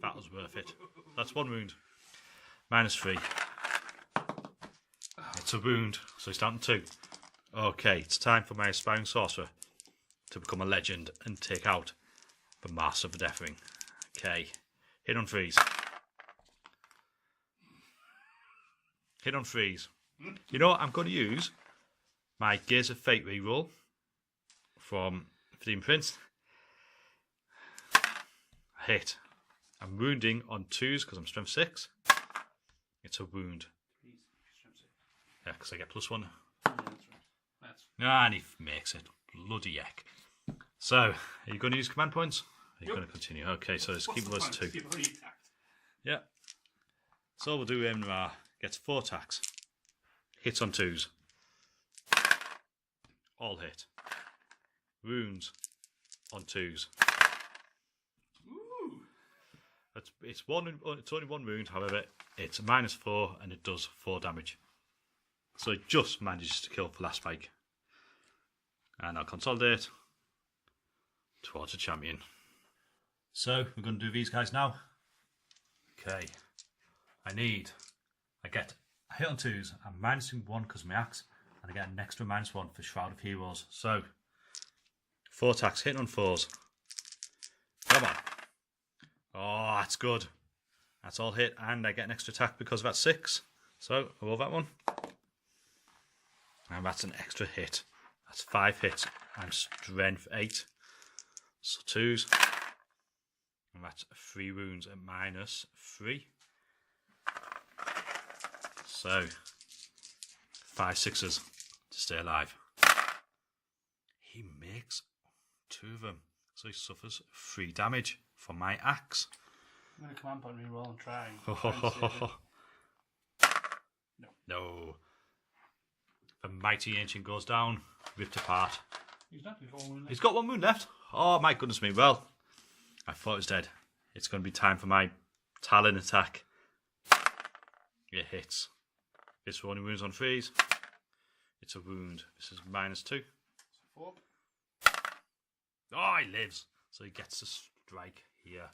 that was worth it. That's 1 wound. -3. It's a wound, so he's down to 2. Okay, it's time for my Aspiring Sorcerer to become a legend and take out the Master of the Deathwing. Okay, hit on freeze. Hit on freeze. You know what? I'm going to use my Gears of Fate reroll from Freedom Prince. Hit. I'm wounding on 2s because I'm strength 6. It's a wound. Yeah, because I get +1. Yeah, that's right. And he makes it. Bloody heck. So, are you going to use command points? Are you going to continue? Okay, so let's keep those 2. Yeah. So we'll do him. Gets 4 attacks. Hits on 2s. All hit. Wounds on 2s. Ooh. It's only 1 wound, however, it's a -4 and it does 4 damage. So it just manages to kill the last spike. And I'll consolidate towards a champion. So we're going to do these guys now. Okay. I get a hit on 2s, I'm -1 because of my axe, and I get an extra -1 for Shroud of Heroes. So 4 attacks, hitting on 4s. Come on. Oh, that's good. That's all hit, and I get an extra attack because of that 6. So I roll that one. And that's an extra hit. That's 5 hits. I'm strength 8. So 2s. And that's 3 wounds at -3. So 5 6s to stay alive. He makes 2 of them. So he suffers 3 damage from my axe. I'm going to command point reroll and try. No. The mighty ancient goes down, ripped apart. He's not before 1 wound left. He's got 1 wound left. Oh my goodness me. Well, I thought it was dead. It's going to be time for my Talon attack. It hits. This for only wounds on freeze. It's a wound. This is -2. 4. Oh, he lives. So he gets to strike here.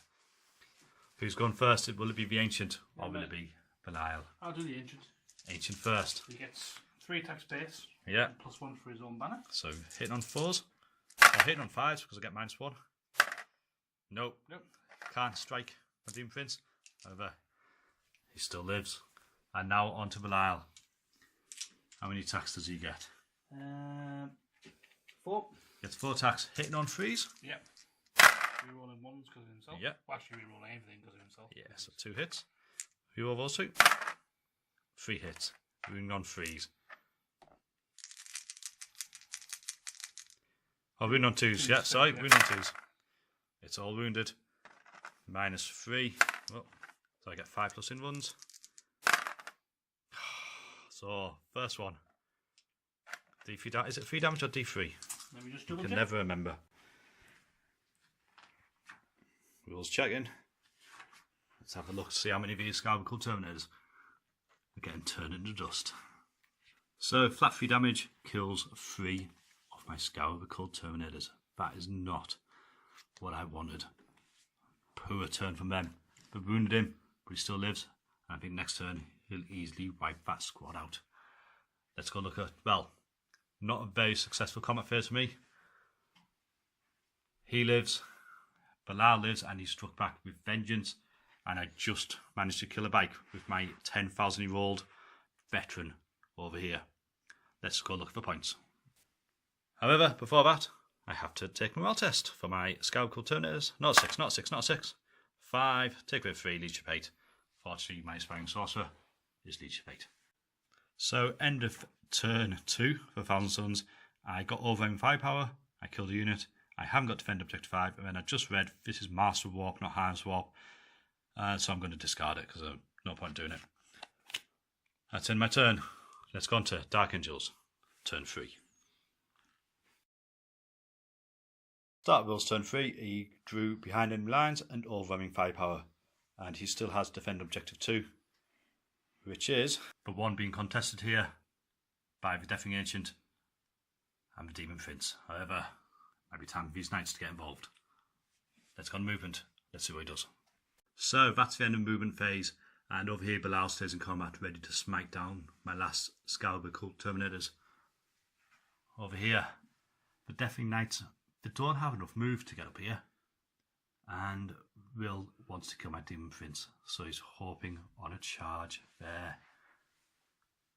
Who's gone first? Will it be the Ancient or will it be Belial? I'll do the Ancient. Ancient first. He gets 3 attacks base. Yeah. And +1 for his own banner. So hitting on 4s. Or hitting on 5s because I get -1. Nope. Can't strike my Doom Prince. However, he still lives. And now on to Belial. How many attacks does he get? 4. Gets 4 attacks. Hitting on 3s. Yep. Rerolling 1s because of himself. Yep. Well, actually rerolling everything because of himself. Yeah, so 2 hits. Reroll those 2. 3 hits. Wounding on 3s. Oh, wound on 2s. Yeah, sorry, wound on 2s. It's all wounded. -3. Oh, so I get 5 plus in ones. So, first one. D3 is it 3 damage or D3? Let me just I double can check. never remember. Rules checking. Let's have a look, see how many of these Scarbical Terminators are getting turned into dust. So, flat 3 damage kills 3 of my Scarbical Terminators. That is not what I wanted. Poor turn from them. But wounded him, but he still lives. And I think next turn he'll easily wipe that squad out. Let's go look at, well, not a very successful combat phase for me. He lives, Belial lives, and he's struck back with vengeance. And I just managed to kill a bike with my 10,000-year-old veteran over here. Let's go look for points. However, before that, I have to take my morale test for my Scarbical Terminators. Not 6. 5, take away 3, Leech of Fate. Fortunately, my Aspiring Sorcerer is Leech of Fate. So, end of turn 2 for Thousand Suns. I got overwhelming firepower, I killed a unit, I haven't got Defend Objective 5, and then I just read this is Master Warp, not Harness Warp. So I'm going to discard it because there's no point doing it. That's in my turn. Let's go on to Dark Angels, turn 3. Start Will's turn 3, he drew behind enemy lines and overwhelming firepower, and he still has Defend Objective 2, which is the one being contested here by the Deafening Ancient and the Demon Prince. However, might be time for these knights to get involved. Let's go on movement, let's see what he does. So that's the end of movement phase, and over here Bilal stays in combat ready to smite down my last Scalibur Cult Terminators. Over here, the Deafening Knights, they don't have enough move to get up here, and Will wants to kill my Demon Prince, so he's hoping on a charge there.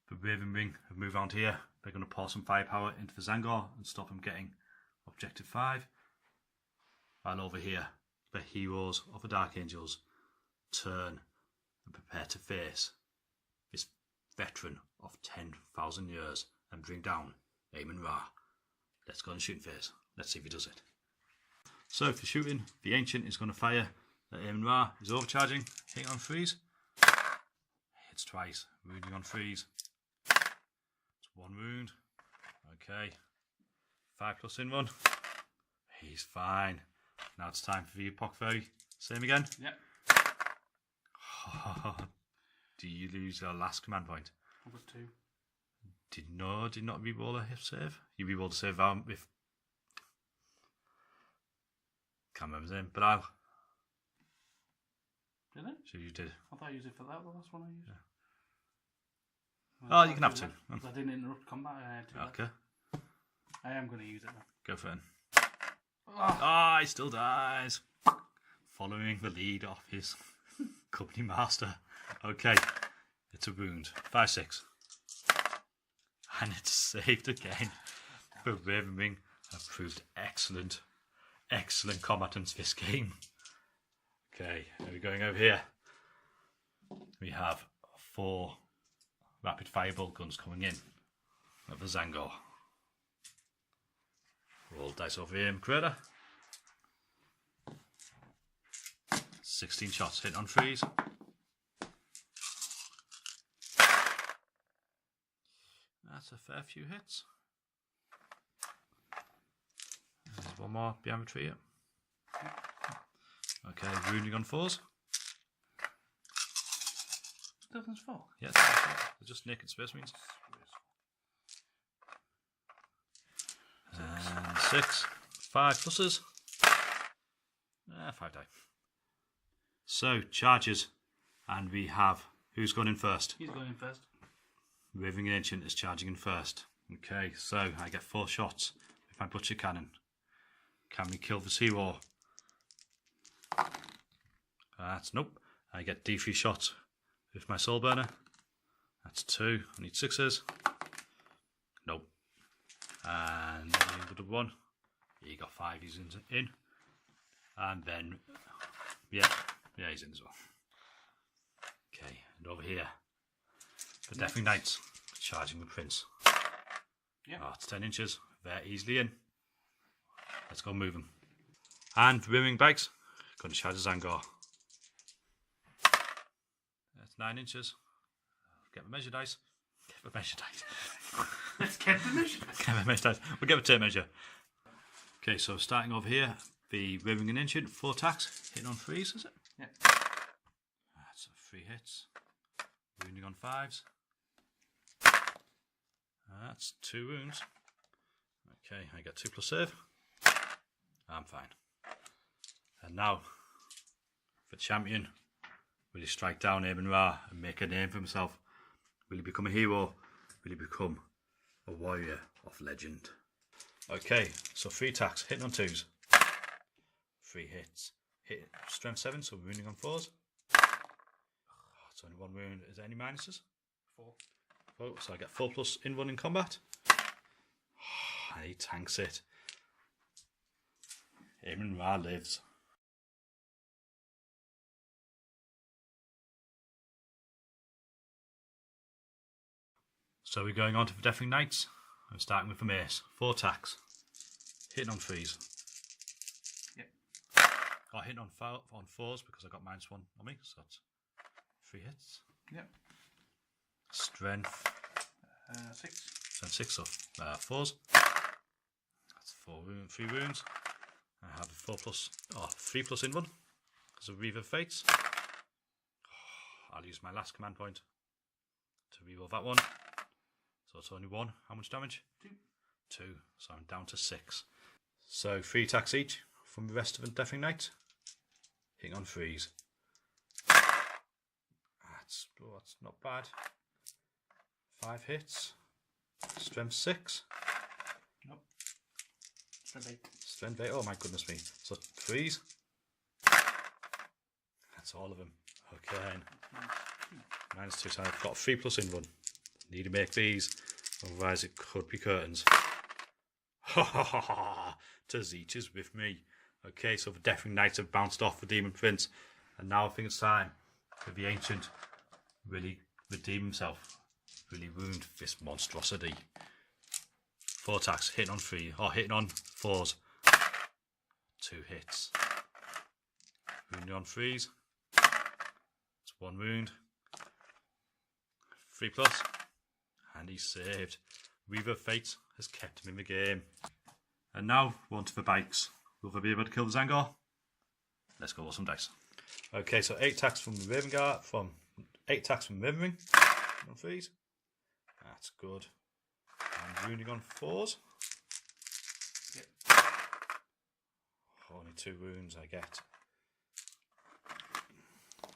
The Raven Ring have moved on here, they're going to pour some firepower into the Zangor and stop him getting Objective 5, while over here the heroes of the Dark Angels turn and prepare to face this veteran of 10,000 years and bring down Amon Ra. Let's go on shooting phase. Let's see if he does it. So for shooting, the Ancient is going to fire at Amon Ra. He's overcharging, hitting on freeze. Hits twice, wounding on freeze. It's 1 wound. Okay. 5+ in 1. He's fine. Now it's time for the Epoch Fairy. Same again? Yep. Do you lose your last command point? I've got 2. Did not re-roll a hit save? You re-rolled a save with... Can't remember his name, but I'll... Did it? So you did. I thought I used it for that, the last one I used. Yeah. Oh, you can have 2. I didn't interrupt combat, I had to. Okay. I am going to use it now. Go for it. Oh. He still dies. Following the lead of his company master. Okay. It's a wound. 5/6. And it's saved again. The Raven Ring have proved excellent combatants this game. Okay, are we going over here? We have 4 rapid fire bolt guns coming in at the Zangor. Roll dice over here, Creator. 16 shots, hit on freeze. That's a fair few hits. There's one more behind the tree. Okay, wounding on 4s. Nothing's 4. Yes, they're just naked Space Marines. And 6. 5 pluses. 5 die. So, charges. And we have... Who's going in first? He's going in first. Raving Ancient is charging in first. Okay, so I get 4 shots with my Butcher Cannon. Can we kill this hero? That's nope. I get D3 shots with my Soul Burner. That's 2. I need 6s. Nope. And the other one. He got 5. He's in. And then, yeah, he's in as well. Okay, and over here, the Deafening Knights charging the Prince. Yeah. Oh, it's 10 inches. They're easily in. Let's go move them. And the Rimming Bikes, going to charge the Zangor. That's 9 inches. Get the measure dice. Get the measure dice. Let's get the measure dice. Get the measure dice. We'll get the tape measure. Okay, so starting over here, the Raving and Ancient, 4 attacks, hitting on 3s, is it? Yeah. That's 3 hits. Wounding on 5s. That's 2 wounds. Okay, I get 2+ save. I'm fine. And now, for champion, will he strike down Amon Ra and make a name for himself? Will he become a hero? Will he become a warrior of legend? Okay, so 3 attacks, hitting on 2s. 3 hits. Hit strength 7, so wounding on 4s. Oh, it's only 1 wound. Is there any minuses? 4. 4, so I get 4+ in 1 in combat. Oh, he tanks it. Amon Ra lives. So we're going on to the Deafening Knights. I'm starting with the mace. 4 attacks. Hitting on 3s. hitting on fours because I got -1 on me, so that's 3 hits. Yep. Strength 6. Strength 6, so 4s. That's 3 wounds. I have a 3+ in one because of Reaver Fates. I'll use my last command point to reroll that one. So it's only 1. How much damage? 2. So I'm down to 6. So 3 attacks each from the rest of the Deafening Knight. Hitting on 3s. That's not bad. 5 hits. Strength 6. Nope. Strength 8. Strength 8. Oh my goodness me. So 3s. That's all of them. Okay. -2. So I've got 3+ in one. Need to make these, otherwise it could be curtains. Ha ha ha ha! Teesside is with me. Okay, so the Deafening Knights have bounced off the Demon Prince, and now I think it's time for the Ancient really redeem himself, really wound this monstrosity. 4 attacks, hitting on 3, or hitting on 4s. 2 hits. Wounding on 3s. It's 1 wound. 3+. And he's saved. Reaver Fate has kept him in the game. And now we're on to the bikes. Will they be able to kill the Zangor? Let's go with some dice. Okay, so 8 attacks from the Raven Guard, 8 attacks from the Raven Ring on 3s. That's good. And wounding on 4s. Yep. Only 2 wounds I get.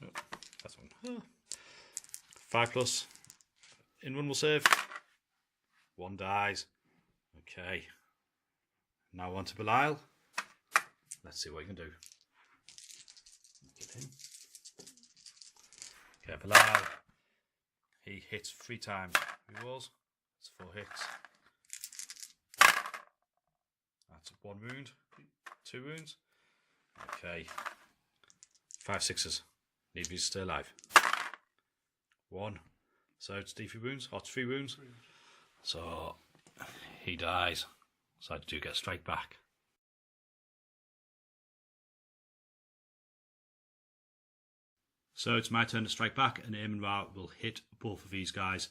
Oh, that's one. 5+. In one will save. 1 dies. Okay. Now on to Belial. Let's see what you can do. Get him. Okay, Belial. He hits 3 times. He rolls. That's 4 hits. That's 1 wound. 2 wounds. Okay. 5 6s. Need these to stay alive. 1. So it's 3 wounds, or 3 wounds. So he dies. So I do get strike back. So it's my turn to strike back, and Eamon Ra will hit both of these guys.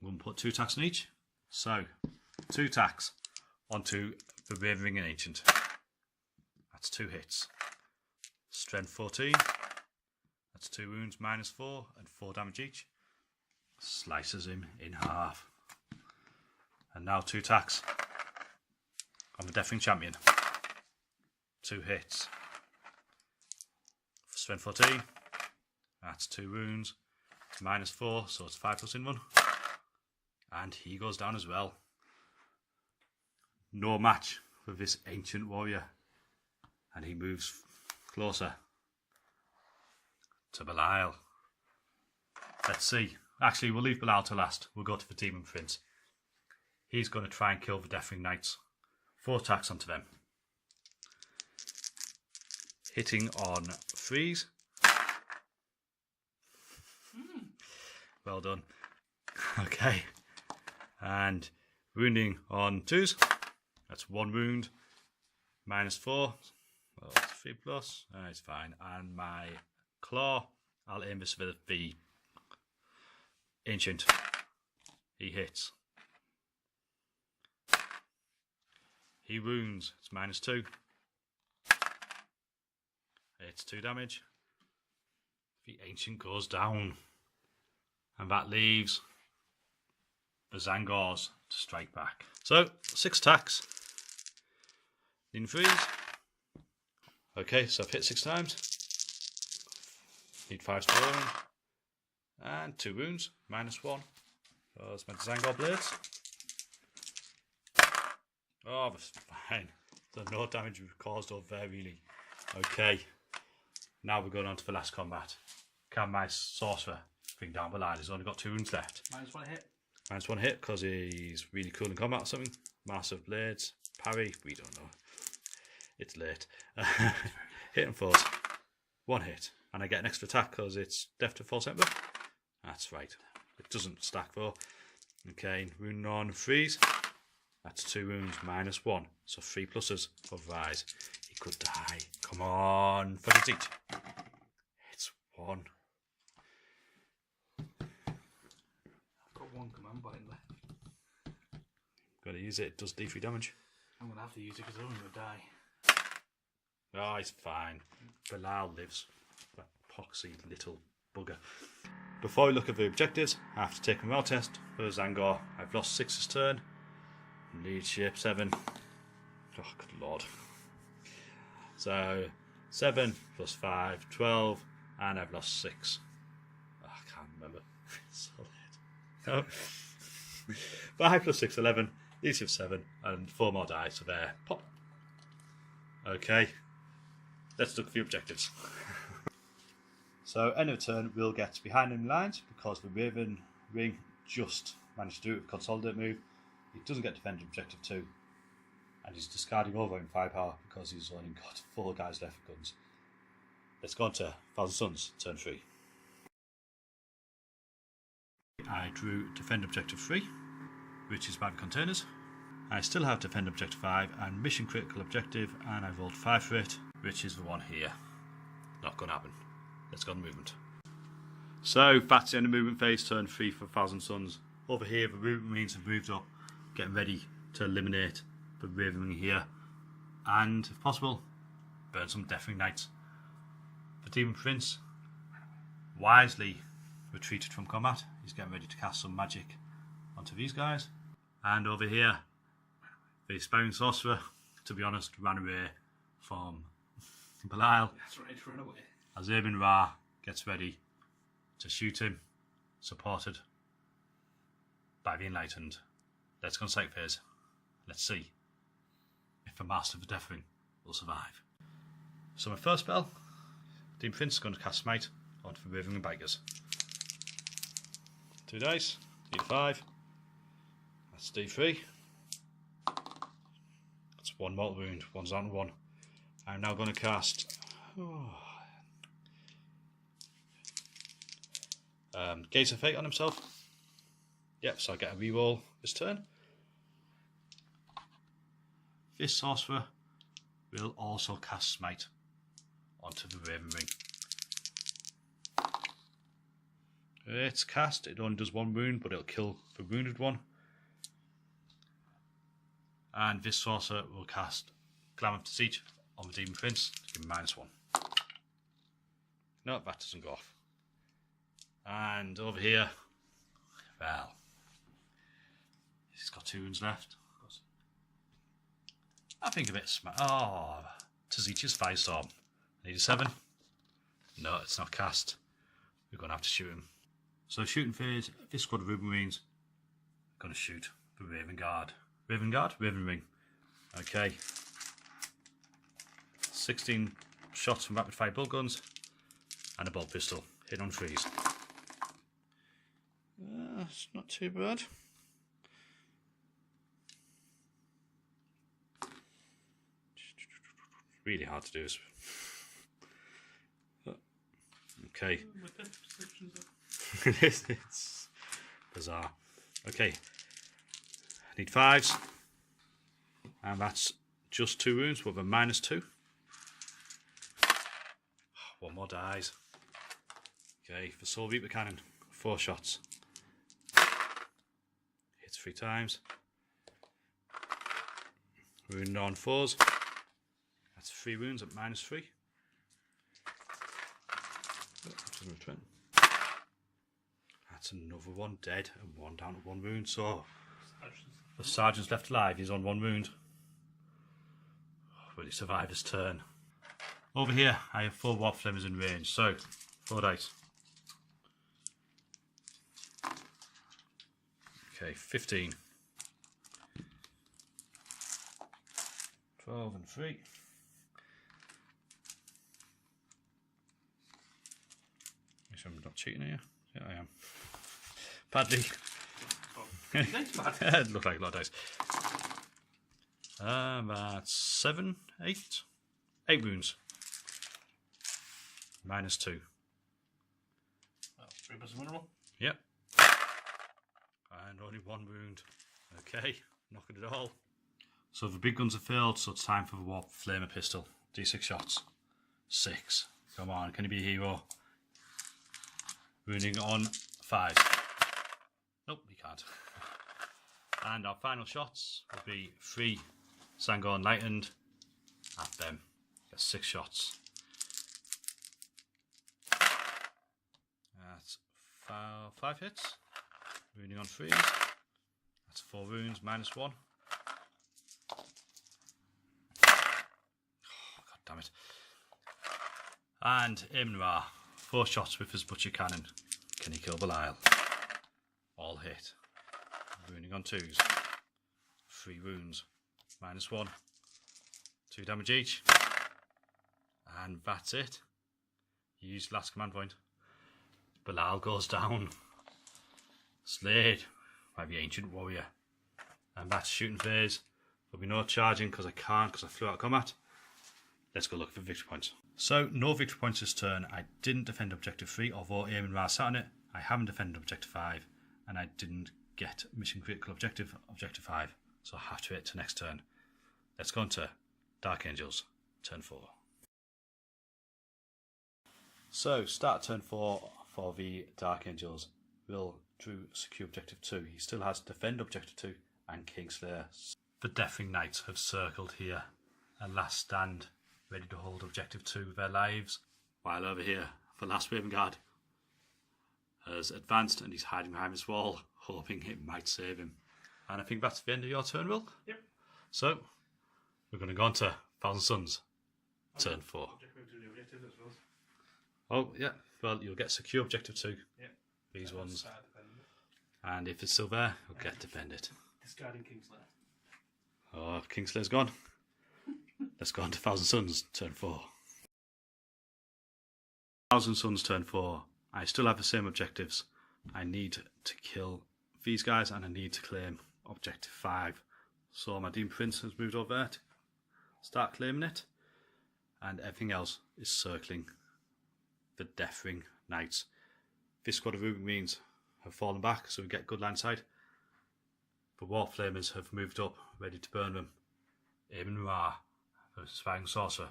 I'm going to put 2 attacks on each. So 2 attacks onto the Raven Ring and Ancient. That's 2 hits. Strength 14. That's 2 wounds, -4, and 4 damage each. Slices him in half. And now 2 attacks on the Deafening Champion. 2 hits. Strength 14. That's 2 wounds. It's -4, so it's 5+ in one. And he goes down as well. No match for this Ancient Warrior. And he moves closer to Belial. Let's see. Actually, we'll leave Belial to last. We'll go to the Demon Prince. He's going to try and kill the Deafening Knights. 4 attacks onto them. Hitting on 3s. Well done. Okay. And wounding on 2s. That's 1 wound. -4. Well, that's 3+. It's fine. And my claw, I'll aim this for the Ancient. He hits. He wounds. It's -2. It's 2 damage. The Ancient goes down. And that leaves the Zangors to strike back. So, 6 attacks. In 3s. Okay, so I've hit 6 times. Need 5 storing. And 2 wounds, -1. So that's my Zangor blades. Oh, that's fine. So no damage caused or there really. Okay. Now we're going on to the last combat. Can my sorcerer bring down Belial? He's only got 2 wounds left. -1 hit. -1 hit because he's really cool in combat or something. Massive blades. Parry, we don't know. It's late. Hit and force. 1 hit. And I get an extra attack because it's Death to False Emperor. That's right. It doesn't stack though. Okay, wound on 3s. That's 2 wounds, -1. So 3 pluses for Rise. He could die. Come on, for the seat. It's 1. I've got 1 command point left. Gotta use it. It does D3 damage. I'm gonna have to use it because I'm gonna die. Oh, he's fine. Bilal lives. That poxy little bugger. Before we look at the objectives, I have to take a morale test for Zangor. I've lost 6 this turn. Leadership 7. Oh, good lord. So, 7 plus 5, 12, and I've lost 6. Oh, I can't remember. Solid. No. 5 plus 6, 11. Leadership 7, and 4 more die, so there. Pop. Okay. Let's look at the objectives. So, end of turn, we'll get behind enemy lines because the Raven Ring just managed to do it with Consolidate move. He doesn't get defend objective 2. And he's discarding over in firepower because he's only got 4 guys left with guns. Let's go on to Thousand Suns, turn 3. I drew defend objective 3, which is by the containers. I still have defend objective 5 and mission critical objective, and I rolled 5 for it, which is the one here. Not going to happen. Let's go on movement. So that's the end of movement phase, turn 3 for Thousand Suns. Over here, the movement marines have moved up, getting ready to eliminate the Raven Ring here, and if possible, burn some Deathwing Knights. The Demon Prince wisely retreated from combat. He's getting ready to cast some magic onto these guys. And over here, the Aspiring Sorcerer, to be honest, ran away from Belial. That's right, run away. As Abin Ra gets ready to shoot him, supported by the Enlightened. Let's go on psych phase. Let's see if the Master of the Deathwing will survive. So my first spell, Demon Prince is going to cast Smite onto the Raven Ring Bikers. 2 dice, D5. That's D3. That's 1 mortal wound, 1's down to 1. I'm now going to cast Gates of Fate on himself. Yep, so I get a reroll this turn. This Sorcerer will also cast Smite onto the Raven Ring. It's cast, it only does 1 wound, but it'll kill the wounded one. And this Sorcerer will cast Glamour of Siege on the Demon Prince to give him -1. No, that doesn't go off. And over here, well, he's got 2 wounds left. I think a bit smart. Oh, Tzitzi's Firestorm. I need a 7. No, it's not cast. We're going to have to shoot him. So shooting phase, this squad of Raven Marines are going to shoot the Raven Guard. Raven Guard, Raven Ring. Okay. 16 shots from rapid fire bolt guns and a bolt pistol. Hit on 3s. It's not too bad. Really hard to do this. Okay. It's bizarre. Okay. I need 5s. And that's just 2 wounds with a -2. 1 more dies. Okay, for Soul Reaper Cannon, 4 shots. Hits 3 times. Wound on 4s. That's 3 wounds at -3. That's another 1 dead and 1 down to 1 wound. So the sergeant's left alive. He's on 1 wound. Will he survive his turn? Over here, I have 4 Warp Flamers in range. So 4 dice. Okay, 15. 12 and 3. Make sure I'm not cheating here. Yeah, I am. Badly. It looked like a lot of dice. That's 7, 8. 8 wounds. -2. Well, 3% vulnerable. Yep. And only 1 wound. Okay, knocking it all. So the big guns have failed, so it's time for the Warp Flamer Pistol. D6 shots. 6. Come on, can you be a hero? Wounding on 5. Nope, he can't. And our final shots will be 3 Sangor Enlightened at them. Get 6 shots. That's 5 hits. Wounding on 3s. That's 4 wounds, -1. Oh, God damn it. And Imra, 4 shots with his butcher cannon. Can he kill Belial? All hit. Wounding on 2s. 3 wounds, -1. 2 damage each. And that's it. Use last command point. Belial goes down. Slayed by the ancient warrior. And that's shooting phase. There'll be no charging because I can't, because I flew out of combat. Let's go look for victory points. So, no victory points this turn. I didn't defend objective 3, although Aim and Ra sat on it. I haven't defended objective 5, and I didn't get mission critical objective 5. So I have to wait to next turn. Let's go on to Dark Angels, turn 4. So, start turn 4 for the Dark Angels. Will drew secure objective 2. He still has defend objective 2 and Kingslayer. The Deathwing Knights have circled here. A last stand, ready to hold objective 2 with their lives. While over here, the last Raven Guard has advanced and he's hiding behind this wall, hoping it might save him. And I think that's the end of your turn, Will. Yep. So, we're going to go on to Thousand Suns, turn 4. Oh, yeah. Well, you'll get secure objective 2. Yep. These ones. And if it's still there, you'll get defended. Discarding Kingslayer. Oh, Kingslayer's gone. Let's go on to Thousand Suns, turn 4. Thousand Suns, turn 4. I still have the same objectives. I need to kill these guys and I need to claim objective 5. So my Demon Prince has moved over there to start claiming it. And everything else is circling the Deathwing Knights. This squad of Roving Marines have fallen back, so we get good line sight. The War Flamers have moved up, ready to burn them. Aemon Ra, the Spying Sorcerer,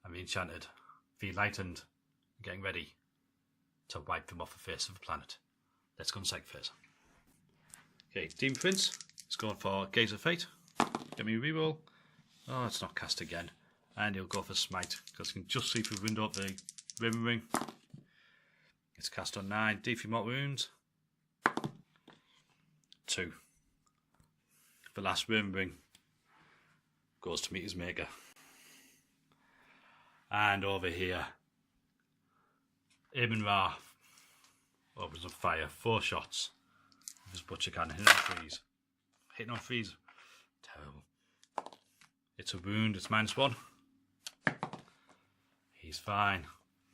and the Enchanted, the Enlightened, getting ready to wipe them off the face of the planet. Let's go on second phase. Okay, Demon Prince is going for Gaze of Fate. Get me a reroll. Oh, it's not cast again. And he'll go for Smite, because you can just see through the window of the Raven Ring. It's cast on 9, D3 mortal wounds. 2. The last Raven Ring goes to meet his maker. And over here, Aemon Ra opens on fire, 4 shots with his butcher cannon, hitting on 3s. Hitting on 3s, terrible. It's a wound, it's -1. He's fine.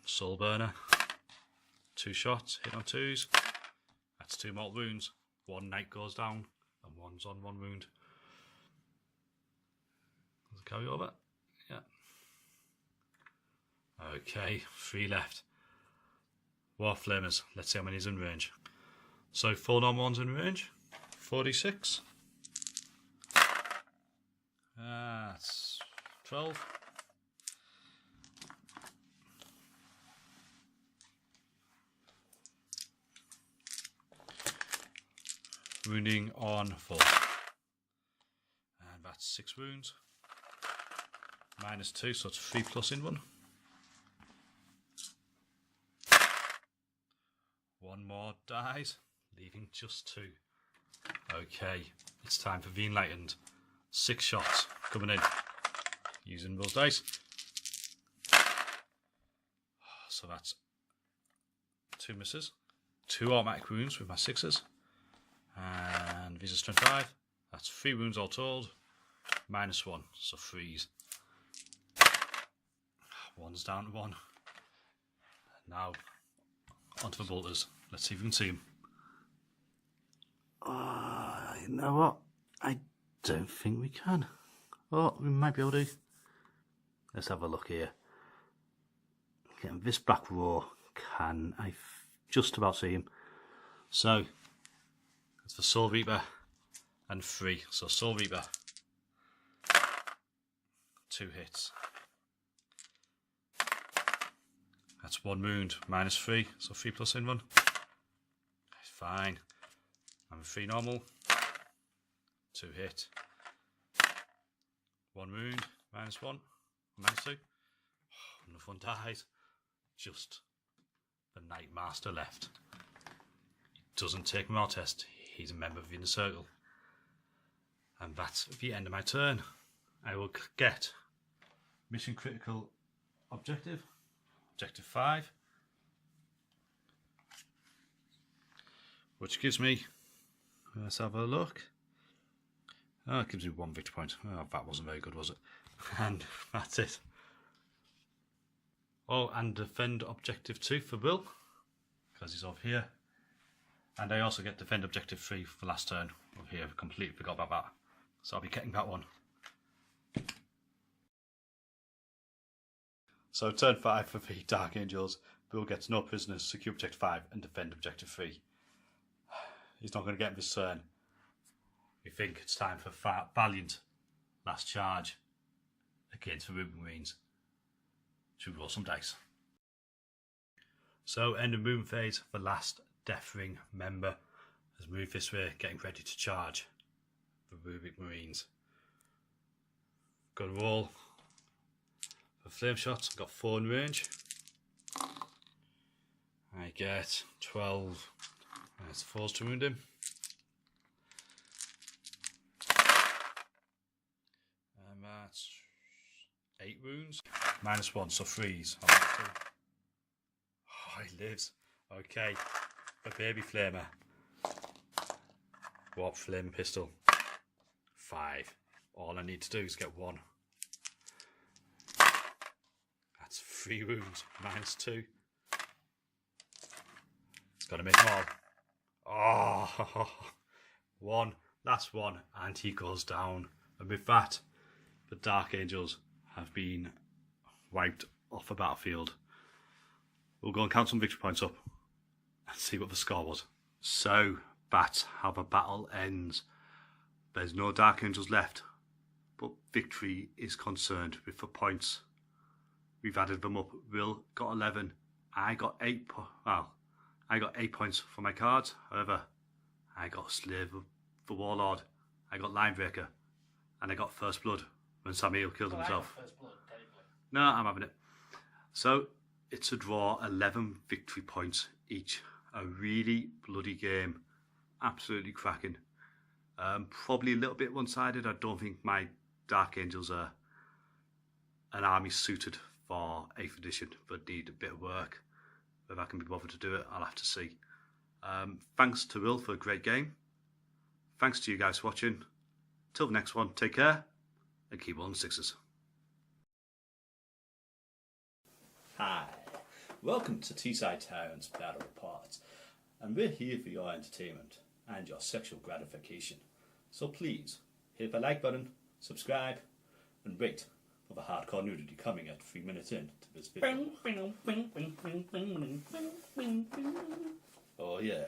Soul Burner, 2 shots, hit on 2s. That's 2 mortal wounds. 1 knight goes down, and 1's on 1 wound. Does it carry over? Yeah. Okay, 3 left. War Flamers, let's see how many is in range. So 4 normal ones in range. 46. That's 12. Wounding on 4. And that's 6 wounds. -2, so it's 3 plus in 1. 1 more dies, leaving just 2. Okay, it's time for the Enlightened. 6 shots coming in. Using those dice. So that's 2 misses. 2 automatic wounds with my 6s. And these are strength 5. That's 3 wounds all told. -1, so 3s. 1's down to 1. Now, onto the bolters. Let's see if we can see them. You know what? I don't think we can. Oh, we might be able to. Let's have a look here. Okay, this back row can I just about see him. So, it's for Soul Reaper and 3. So Soul Reaper. 2 hits. That's 1 wound, -3, so 3 plus in 1. Fine. I'm 3 normal. 2 hit. 1 wound, -1, -2. Another one dies. Just the Knight Master left. He doesn't take morale test. He's a member of the Inner Circle. And that's the end of my turn. I will get mission critical objective. Objective 5. Which gives me, let's have a look. Oh, it gives me 1 victory point. Oh, that wasn't very good, was it? And that's it. Oh, and defend objective 2 for Will, because he's over here. And I also get defend objective 3 for last turn over here. I completely forgot about that. So I'll be getting that one. So turn 5 for the Dark Angels. Will gets no prisoners, secure objective 5 and defend objective 3. He's not going to get him this turn. We think it's time for Valiant last charge against the Ruben Marines. Should we roll some dice? So end of movement phase, the last Death Ring member has moved this way, getting ready to charge the Ruben Marines. Got to roll for flame shots. Got 4 in range. I get 12. That's 4s to wound him. And that's 8 wounds. -1, so 3s. Oh, he lives. Okay. A baby flamer. Warp flame pistol. 5. All I need to do is get 1. That's 3 wounds. -2. It's got to make them all. Oh, 1, last 1, and he goes down. And with that, the Dark Angels have been wiped off the battlefield. We'll go and count some victory points up and see what the score was. So that's how the battle ends. There's no Dark Angels left, but victory is concerned with the points. We've added them up. Will got 11. I got 8. I got 8 points for my cards. However, I got Slave of the Warlord, I got Linebreaker, and I got First Blood when Samuel killed himself. First blood, technically. No, I'm having it. So it's a draw, 11 victory points each. A really bloody game. Absolutely cracking. Probably a little bit one-sided. I don't think my Dark Angels are an army suited for 8th edition, but need a bit of work. If I can be bothered to do it, I'll have to see. Thanks to Will for a great game. Thanks to you guys for watching. Till the next one, take care and keep on 6s. Hi, welcome to Teesside Tyrants Battle Reports, and we're here for your entertainment and your sexual gratification. So please hit the like button, subscribe, and rate for the hardcore nudity coming at 3 minutes in to this video. Oh yeah.